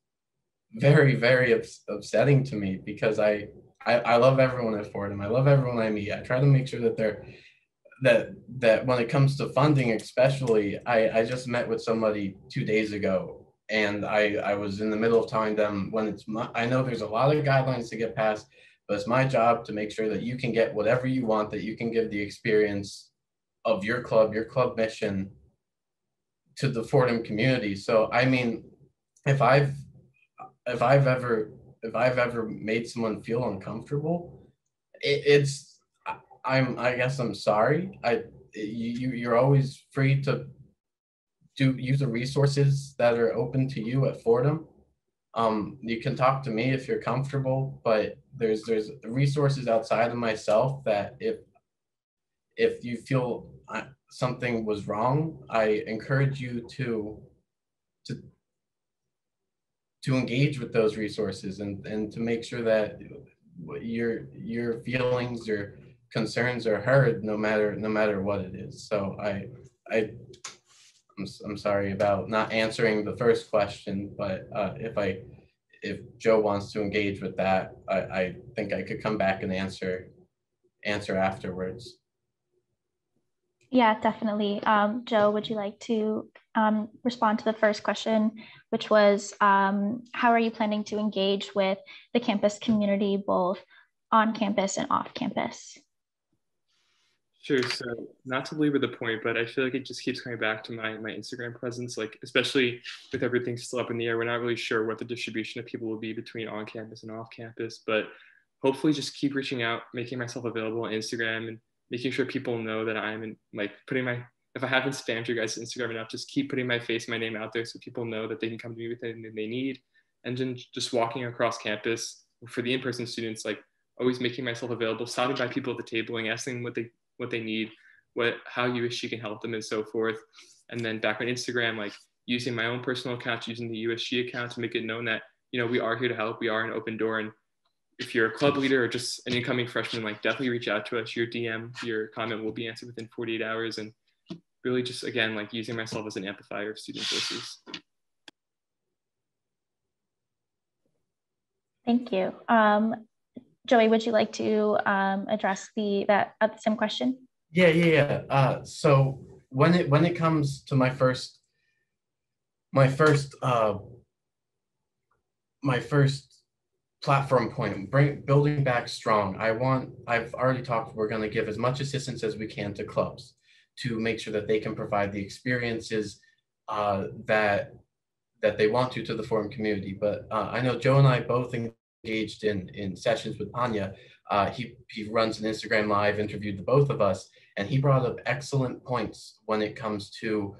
very upsetting to me, because I love everyone at Fordham. I love everyone I meet. I try to make sure that that when it comes to funding, especially, I just met with somebody 2 days ago, and I was in the middle of telling them, I know there's a lot of guidelines to get past, but it's my job to make sure that you can get whatever you want, that you can give the experience of your club mission to the Fordham community. So I mean, if I've ever made someone feel uncomfortable, I guess I'm sorry. You're always free to use the resources that are open to you at Fordham. You can talk to me if you're comfortable, but there's resources outside of myself that if you feel something was wrong, I encourage you to engage with those resources and to make sure that your feelings, your concerns are heard, no matter what it is. So I'm sorry about not answering the first question, but if Joe wants to engage with that, I think I could come back and answer afterwards. Yeah, definitely. Joe, would you like to respond to the first question, which was how are you planning to engage with the campus community, both on campus and off campus? Sure. So not to belabor the point, but I feel like it just keeps coming back to my Instagram presence, like especially with everything still up in the air, we're not really sure what the distribution of people will be between on campus and off campus, but hopefully just keep reaching out, making myself available on Instagram and making sure people know that I'm in, like if I haven't spammed your guys' Instagram enough, just keep putting my face, my name out there so people know that they can come to me with anything they need. And then just walking across campus for the in-person students, like always making myself available, stopping by people at the table and asking what they need, how USG can help them and so forth. And then back on Instagram, like using my own personal account, using the USG account to make it known that, we are here to help. We are an open door. And if you're a club leader or just an incoming freshman, like definitely reach out to us. Your DM, your comment will be answered within 48 hours. And really just, again, like using myself as an amplifier of student voices. Thank you. Joey, would you like to address that same question? Yeah. So when it comes to my first platform point, building back strong. I've already talked, we're going to give as much assistance as we can to clubs to make sure that they can provide the experiences that they want to the Fordham community. But I know Joe and I both engaged in sessions with Anya. He runs an Instagram Live, interviewed the both of us, and he brought up excellent points when it comes to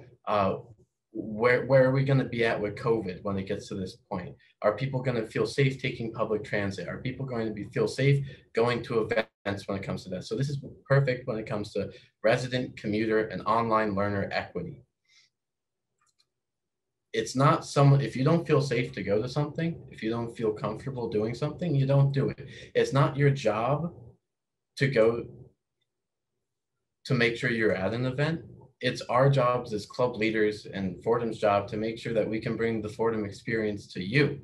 where are we going to be at with COVID when it gets to this point? Are people going to feel safe taking public transit? Are people going to feel safe going to events when it comes to that? So this is perfect when it comes to resident, commuter, and online learner equity. It's not if you don't feel safe to go to something, if you don't feel comfortable doing something, you don't do it. It's not your job to go to make sure you're at an event. It's our jobs as club leaders and Fordham's job to make sure that we can bring the Fordham experience to you,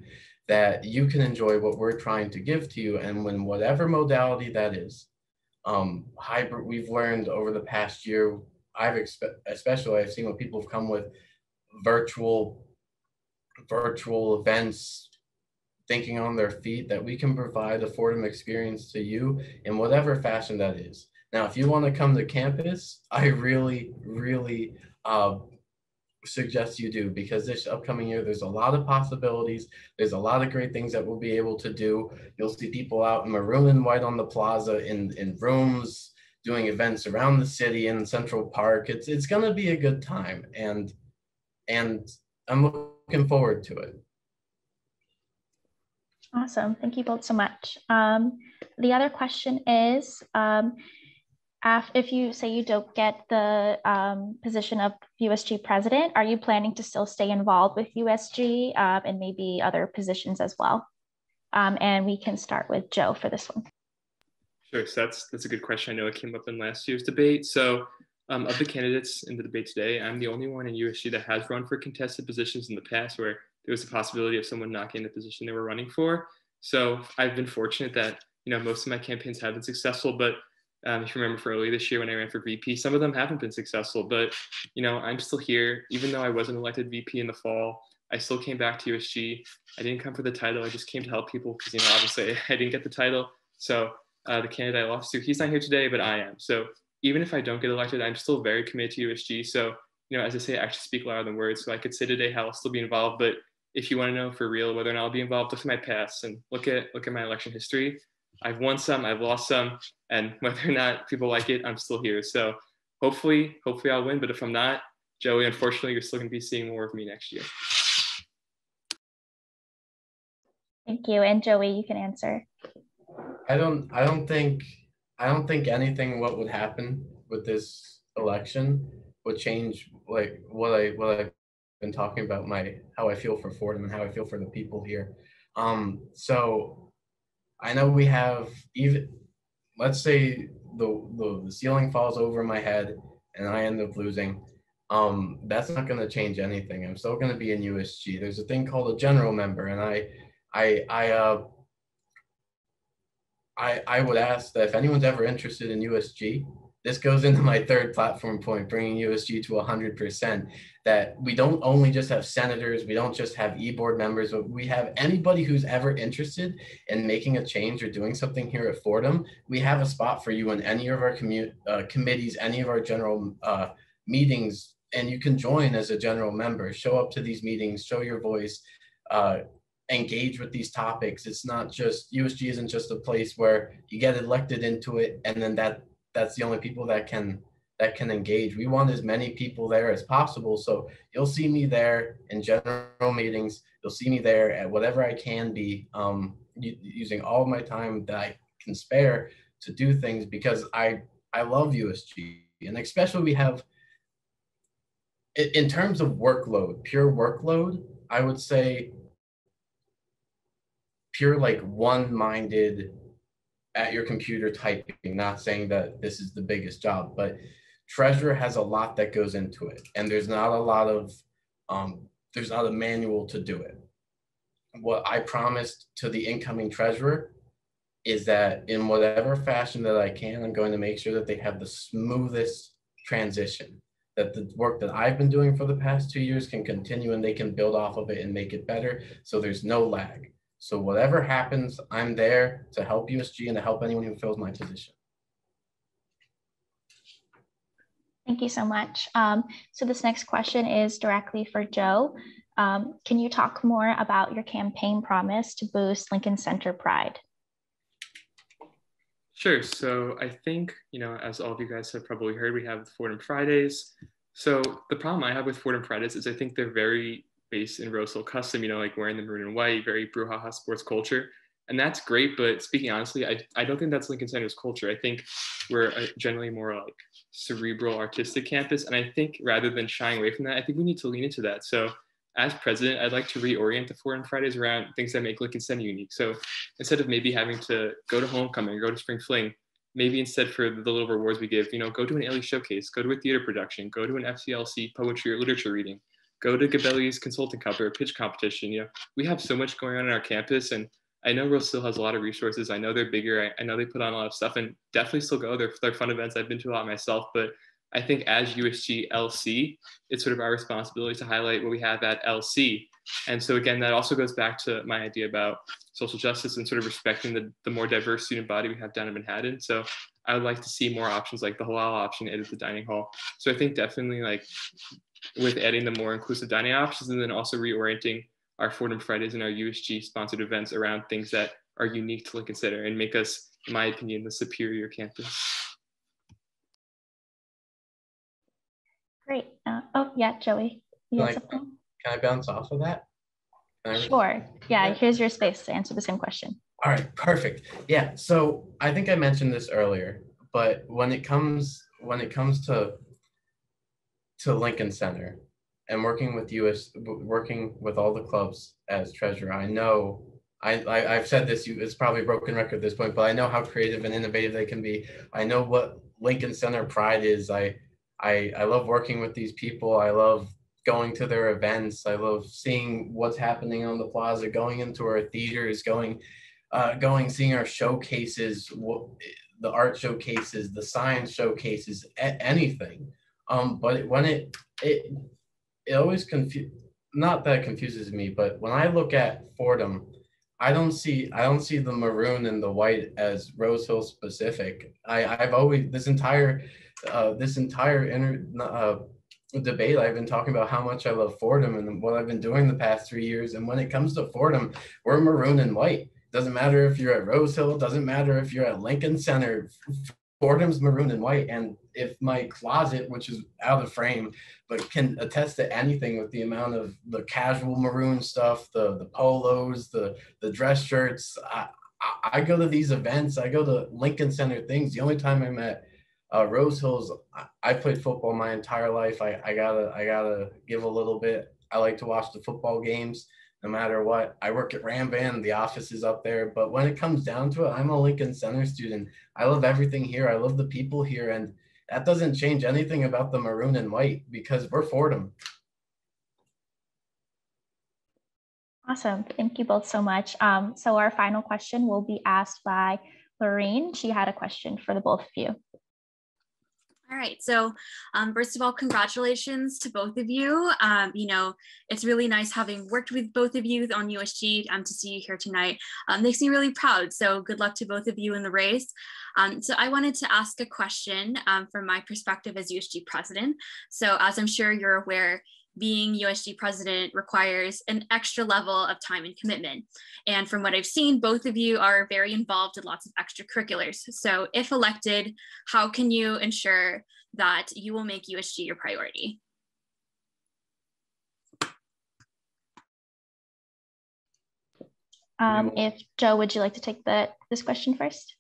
that you can enjoy what we're trying to give to you. And when whatever modality that is, hybrid, we've learned over the past year, I've seen when people have come with virtual events, thinking on their feet, that we can provide a Fordham experience to you in whatever fashion that is. Now, if you want to come to campus, I really, really suggest you do, because this upcoming year, there's a lot of possibilities. There's a lot of great things that we'll be able to do. You'll see people out in maroon and white on the plaza, in rooms, doing events around the city in Central Park. It's going to be a good time, and I'm looking forward to it. Awesome. Thank you both so much. The other question is, if you say you don't get the position of USG president, are you planning to still stay involved with USG and maybe other positions as well? And we can start with Joe for this one. Sure, so that's a good question. I know it came up in last year's debate. So of the candidates in the debate today, I'm the only one in USG that has run for contested positions in the past where there was a possibility of someone not getting the position they were running for. So I've been fortunate that, most of my campaigns have been successful, but if you remember for earlier this year when I ran for VP, some of them haven't been successful, but, I'm still here. Even though I wasn't elected VP in the fall, I still came back to USG. I didn't come for the title. I just came to help people because, obviously I didn't get the title. So the candidate I lost to, he's not here today, but I am. So even if I don't get elected, I'm still very committed to USG. So, as I say, actions speak louder than words. So I could say today how I'll still be involved, but if you want to know for real whether or not I'll be involved, look at my past and look at my election history. I've won some, I've lost some, and whether or not people like it, I'm still here. So hopefully I'll win. But if I'm not, Joey, unfortunately, you're still going to be seeing more of me next year. Thank you. And Joey, you can answer. I don't think anything what would happen with this election would change like what I've been talking about, how I feel for Fordham and how I feel for the people here. So I know we have, even let's say the ceiling falls over my head and I end up losing. That's not going to change anything. I'm still going to be in USG. There's a thing called a general member, and I would ask that if anyone's ever interested in USG, this goes into my third platform point, bringing USG to 100%, that we don't only just have senators, we don't just have e-board members, but we have anybody who's ever interested in making a change or doing something here at Fordham. We have a spot for you in any of our committees, any of our general meetings, and you can join as a general member, show up to these meetings, show your voice, engage with these topics. It's not just, USG isn't just a place where you get elected into it and then that's the only people that can engage. We want as many people there as possible. So you'll see me there in general meetings. You'll see me there at whatever I can be, using all of my time that I can spare to do things, because I love USG. And especially we have, in terms of workload, pure workload, I would say pure like one-minded at your computer typing, not saying that this is the biggest job, but treasurer has a lot that goes into it. And there's not a lot of, there's not a manual to do it. What I promised to the incoming treasurer is that in whatever fashion that I can, I'm going to make sure that they have the smoothest transition, that the work that I've been doing for the past 2 years can continue and they can build off of it and make it better. So there's no lag. So whatever happens, I'm there to help USG and to help anyone who fills my position. Thank you so much. So this next question is directly for Joe. Can you talk more about your campaign promise to boost Lincoln Center pride? Sure. So I think, as all of you guys have probably heard, we have Fordham Fridays. So the problem I have with Fordham Fridays is I think they're very based in Rose Hill custom, like wearing the maroon and white, very brouhaha sports culture. And that's great. But speaking honestly, I don't think that's Lincoln Center's culture. I think we're generally more like cerebral artistic campus. And I think rather than shying away from that, I think we need to lean into that. So as president, I'd like to reorient the Fordham Fridays around things that make Lincoln Center unique. So instead of maybe having to go to homecoming or go to spring fling, maybe instead for the little rewards we give, go to an ALE showcase, go to a theater production, go to an FCLC poetry or literature reading, go to Gabelli's Consulting Cup or a pitch competition. We have so much going on in our campus, and I know Rose Hill has a lot of resources. I know they're bigger. I know they put on a lot of stuff, and definitely still go. They're fun events. I've been to a lot myself, but I think as USG LC, it's sort of our responsibility to highlight what we have at LC. And so again, that also goes back to my idea about social justice and sort of respecting the more diverse student body we have down in Manhattan. So I would like to see more options like the halal option added to the dining hall. So I think definitely like with adding the more inclusive dining options and then also reorienting our Fordham Fridays and our USG sponsored events around things that are unique to Lincoln Center and make us, in my opinion, the superior campus. Great. Oh yeah, Joey, you have something? Can I bounce off of that? Sure. Yeah, here's your space to answer the same question. All right, perfect. Yeah, so I think I mentioned this earlier, but when it comes to Lincoln Center and working with all the clubs as treasurer, I know I've said this, it's probably a broken record at this point, but I know how creative and innovative they can be. I know what Lincoln Center pride is. I love working with these people. I love going to their events. I love seeing what's happening on the plaza, going into our theaters, seeing our showcases, the art showcases, the science showcases, anything. But when it always not that it confuses me, but when I look at Fordham, I don't see the maroon and the white as Rose Hill specific. I've always, this entire debate, I've been talking about how much I love Fordham and what I've been doing the past 3 years. And when it comes to Fordham, we're maroon and white. Doesn't matter if you're at Rose Hill, doesn't matter if you're at Lincoln Center. Fordham's maroon and white, and if my closet, which is out of frame, but can attest to anything with the amount of the casual maroon stuff, the polos, the dress shirts, I go to these events, I go to Lincoln Center things. The only time I'm at Rose Hills, I played football my entire life. I gotta give a little bit. I like to watch the football games no matter what. I work at Ramban, the office is up there, but when it comes down to it, I'm a Lincoln Center student. I love everything here. I love the people here, and that doesn't change anything about the maroon and white because we're Fordham. Awesome. Thank you both so much. So our final question will be asked by Lorraine. She had a question for the both of you. All right, so first of all, congratulations to both of you. You know, it's really nice having worked with both of you on USG to see you here tonight. Makes me really proud, so good luck to both of you in the race. So I wanted to ask a question from my perspective as USG president. So as I'm sure you're aware, being USG president requires an extra level of time and commitment. And from what I've seen, both of you are very involved in lots of extracurriculars. So if elected, how can you ensure that you will make USG your priority? If Joe, would you like to take this question first?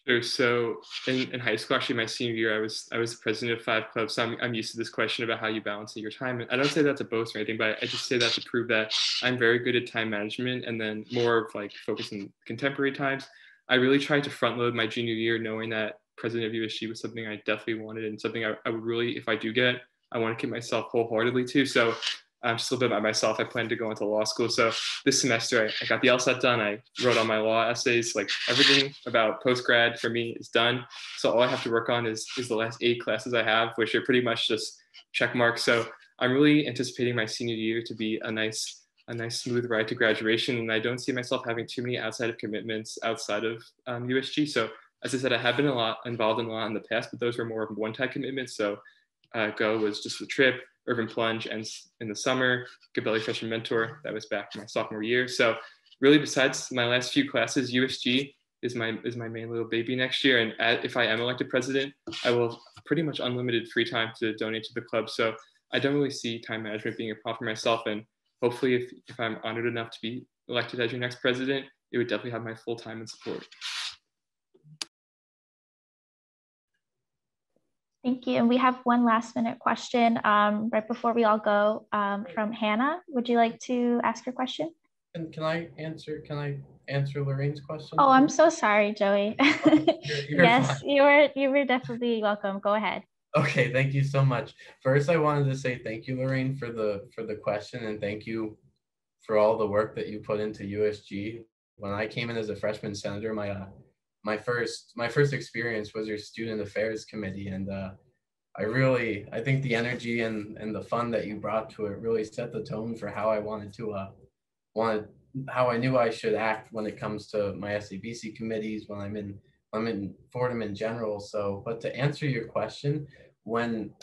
Sure. So in high school, actually my senior year, I was the president of 5 clubs. So I'm used to this question about how you balance your time. And I don't say that to boast or anything, but I just say that to prove that I'm very good at time management, and then more of like focus on contemporary times. I really tried to front load my junior year, knowing that president of USG was something I definitely wanted and something I would really, if I do get, I want to commit myself wholeheartedly to. So just a little bit about myself. I plan to go into law school. So this semester, I got the LSAT done. I wrote all my law essays, like everything about post-grad for me is done. So all I have to work on is the last 8 classes I have, which are pretty much just check marks. So I'm really anticipating my senior year to be a nice smooth ride to graduation. And I don't see myself having too many outside of commitments outside of USG. So as I said, I have been involved in a lot in the past, but those were more of one-time commitments. So Go was just the trip. Urban Plunge ends in the summer. Gabelli Freshman Mentor, that was back my sophomore year. So really, besides my last few classes, USG is my main little baby next year. And if I am elected president, I will pretty much unlimited free time to donate to the club. So I don't really see time management being a problem for myself. And hopefully, if I'm honored enough to be elected as your next president, it would definitely have my full time and support. Thank you. And we have one last minute question right before we all go from Hannah. Would you like to ask your question? And can I answer Lorraine's question? Oh, I'm so sorry, Joey. You're yes, fine. you were definitely welcome. Go ahead. Okay, thank you so much. First, I wanted to say thank you, Lorraine, for the question, and thank you for all the work that you put into USG. When I came in as a freshman senator, my first experience was your student affairs committee, and I think the energy and the fun that you brought to it really set the tone for how I how I knew I should act when it comes to my SABC committees, when I'm in Fordham in general. So, but to answer your question,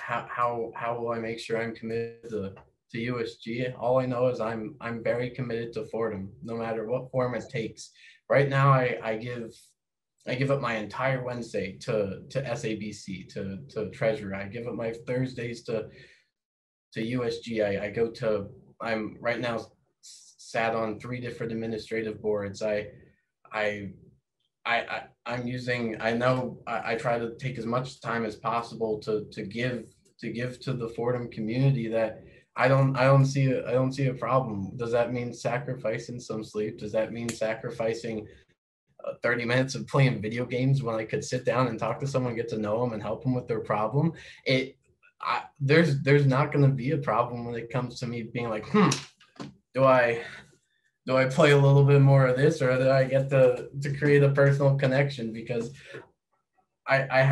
how will I make sure I'm committed to USG? All I know is I'm very committed to Fordham, no matter what form it takes. Right now, I give up my entire Wednesday to SABC, to treasurer. I give up my Thursdays to USG. I'm right now sat on 3 different administrative boards. I try to take as much time as possible to give to the Fordham community that I don't see a problem. Does that mean sacrificing some sleep? Does that mean sacrificing 30 minutes of playing video games when I could sit down and talk to someone, get to know them, and help them with their problem? There's not going to be a problem when it comes to me being like, do I play a little bit more of this, or do I get to create a personal connection? Because I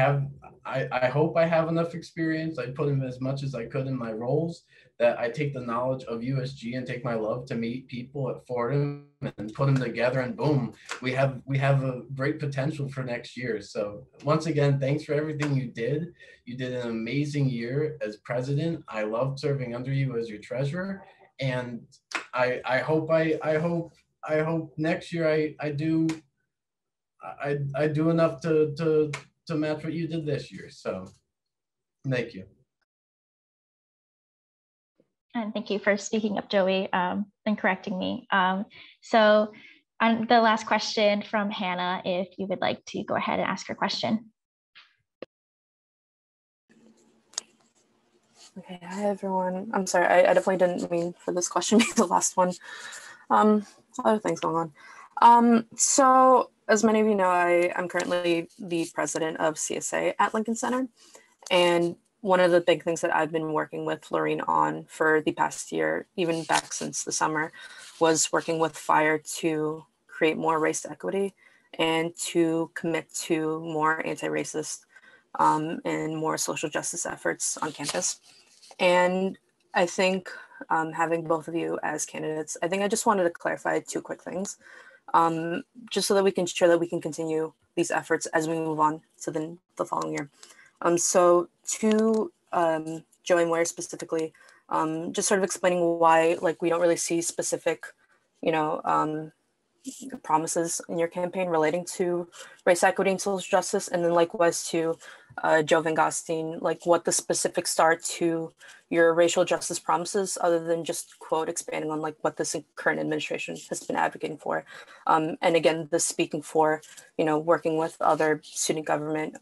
hope I have enough experience. I put in as much as I could in my roles, that I take the knowledge of USG and take my love to meet people at Fordham and put them together, and boom, we have a great potential for next year. So once again, thanks for everything you did. You did an amazing year as president. I loved serving under you as your treasurer, and I hope next year I do enough to match what you did this year. So thank you. And thank you for speaking up, Joey, and correcting me. So the last question from Hannah, if you would like to go ahead and ask your question. Okay, hi everyone. I'm sorry, I definitely didn't mean for this question to be the last one. Other things going on. So as many of you know, I'm currently the president of CSA at Lincoln Center. And one of the big things that I've been working with Lorene on for the past year, even back since the summer, was working with FIRE to create more race equity and to commit to more anti-racist and more social justice efforts on campus. And I think having both of you as candidates, I think I just wanted to clarify two quick things, just so that we can ensure that we can continue these efforts as we move on to the following year. So to Joey Moyer specifically, just sort of explaining why we don't really see specific, promises in your campaign relating to race equity and social justice, and then likewise to Joe Van Gostein, what the specifics are to your racial justice promises, other than just quote expanding on what this current administration has been advocating for, and again, this speaking for working with other student government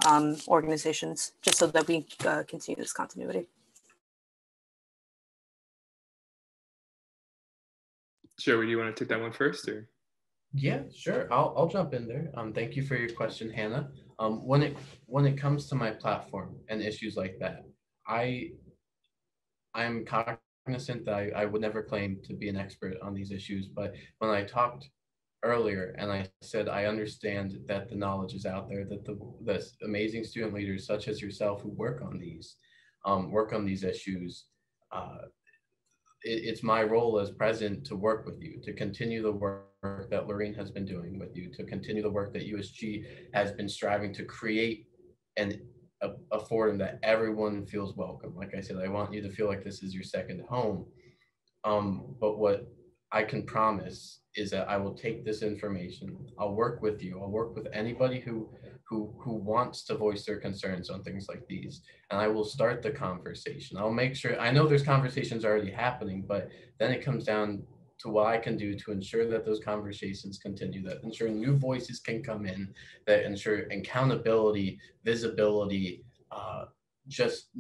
organizations, just so that we continue this continuity. Joey, do you want to take that one first, or? Yeah, sure. I'll jump in there. Thank you for your question, Hannah. When it comes to my platform and issues like that, I'm cognizant that I would never claim to be an expert on these issues, but when I talked earlier and I said I understand that the knowledge is out there, that the amazing student leaders such as yourself who work on these issues, it's my role as president to work with you, to continue the work that Lorene has been doing with you, to continue the work that USG has been striving to create a forum that everyone feels welcome. Like I said, I want you to feel like this is your second home. But what I can promise is that I will take this information. I'll work with you. I'll work with anybody who wants to voice their concerns on things like these. And I will start the conversation. I'll make sure, I know there's conversations already happening, but then it comes down to what I can do to ensure that those conversations continue, that ensure new voices can come in, that ensure accountability, visibility, just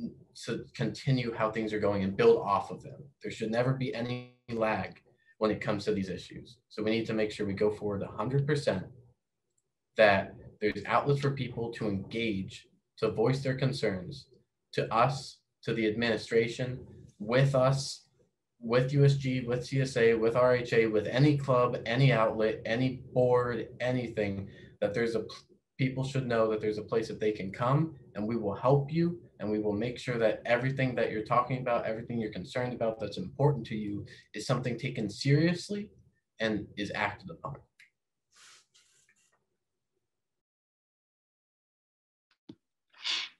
to continue how things are going and build off of them. There should never be any lag when it comes to these issues. So we need to make sure we go forward 100%, that there's outlets for people to engage, to voice their concerns to us, to the administration, with us, with USG, with CSA, with RHA, with any club, any outlet, any board, anything, that people should know that there's a place that they can come and we will help you, and we will make sure that everything that you're talking about, everything you're concerned about that's important to you is something taken seriously and is acted upon.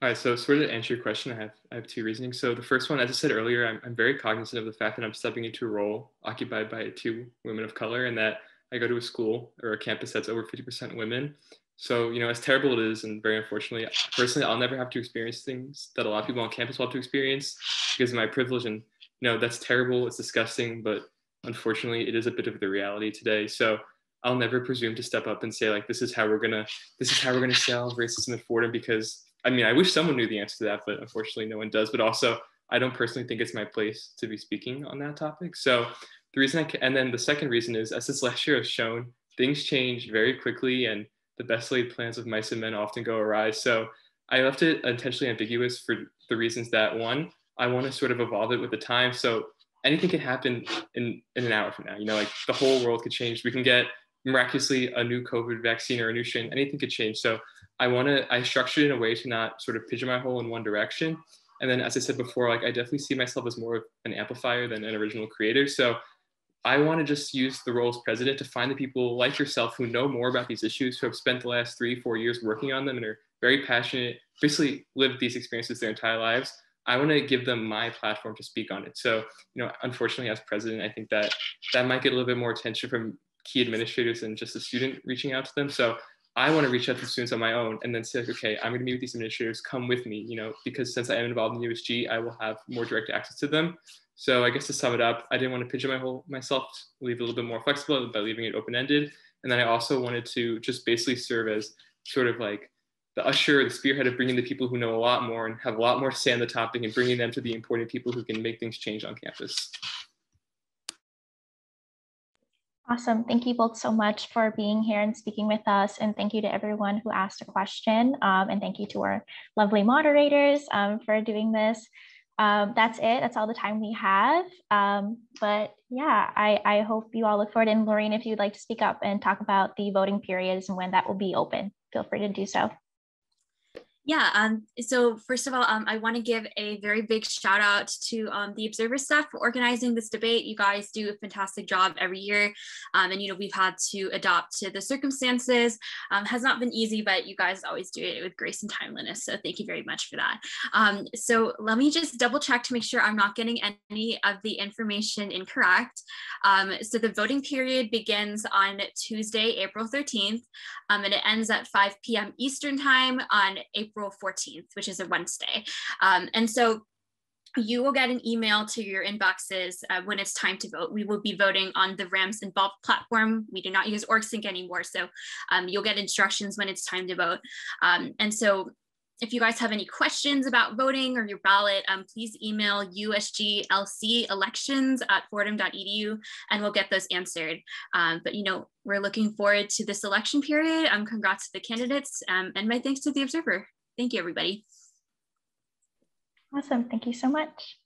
All right, so sort of to answer your question, I have two reasonings. So the first one, as I said earlier, I'm very cognizant of the fact that I'm stepping into a role occupied by two women of color, and that I go to a school or a campus that's over 50% women. So, as terrible it is, and very unfortunately, personally, I'll never have to experience things that a lot of people on campus will have to experience because of my privilege. And, that's terrible, it's disgusting, but unfortunately, it is a bit of the reality today. So I'll never presume to step up and say, this is how we're gonna solve racism at Fordham, because I wish someone knew the answer to that, but unfortunately no one does. But also, I don't personally think it's my place to be speaking on that topic. So the reason and then the second reason is, as this lecture has shown, things change very quickly, and the best laid plans of mice and men often go awry. So I left it intentionally ambiguous for the reasons that, one, I want to sort of evolve it with the time. So anything can happen in an hour from now. The whole world could change. We can get miraculously a new COVID vaccine or a new strain. Anything could change. So I structured it in a way to not sort of pigeonhole in one direction. And then, as I said before, I definitely see myself as more of an amplifier than an original creator. So I want to just use the role as president to find the people like yourself who know more about these issues, who have spent the last 3-4 years working on them and are very passionate, basically lived these experiences their entire lives. I want to give them my platform to speak on it. So, unfortunately, as president, I think that might get a little bit more attention from key administrators than just a student reaching out to them. So I want to reach out to students on my own and then say, like, okay, I'm going to meet with these administrators, come with me, you know, because since I am involved in USG, I will have more direct access to them. So I guess to sum it up, I didn't want to pigeonhole myself, leave it a little bit more flexible by leaving it open-ended. And then I also wanted to just basically serve as sort of like the usher, the spearhead of bringing the people who know a lot more and have a lot more to say on the topic and bringing them to the important people who can make things change on campus. Awesome. Thank you both so much for being here and speaking with us. And thank you to everyone who asked a question. And thank you to our lovely moderators for doing this. That's it. That's all the time we have. But yeah, I hope you all look forward. And Laureen, if you'd like to speak up and talk about the voting periods and when that will be open, feel free to do so. Yeah, so first of all, I want to give a very big shout out to the Observer staff for organizing this debate. You guys do a fantastic job every year. And, you know, we've had to adapt to the circumstances. Has not been easy, but you guys always do it with grace and timeliness. So thank you very much for that. So let me just double check to make sure I'm not getting any of the information incorrect. So the voting period begins on Tuesday, April 13th, and it ends at 5 p.m. Eastern time on April 14th, which is a Wednesday. And so you will get an email to your inboxes when it's time to vote. We will be voting on the Rams Involved platform. We do not use OrgSync anymore, so you'll get instructions when it's time to vote. And so if you guys have any questions about voting or your ballot, please email usgLCelections@fordham.edu and we'll get those answered. But, you know, we're looking forward to this election period. Congrats to the candidates and my thanks to the Observer. Thank you, everybody. Awesome. Thank you so much.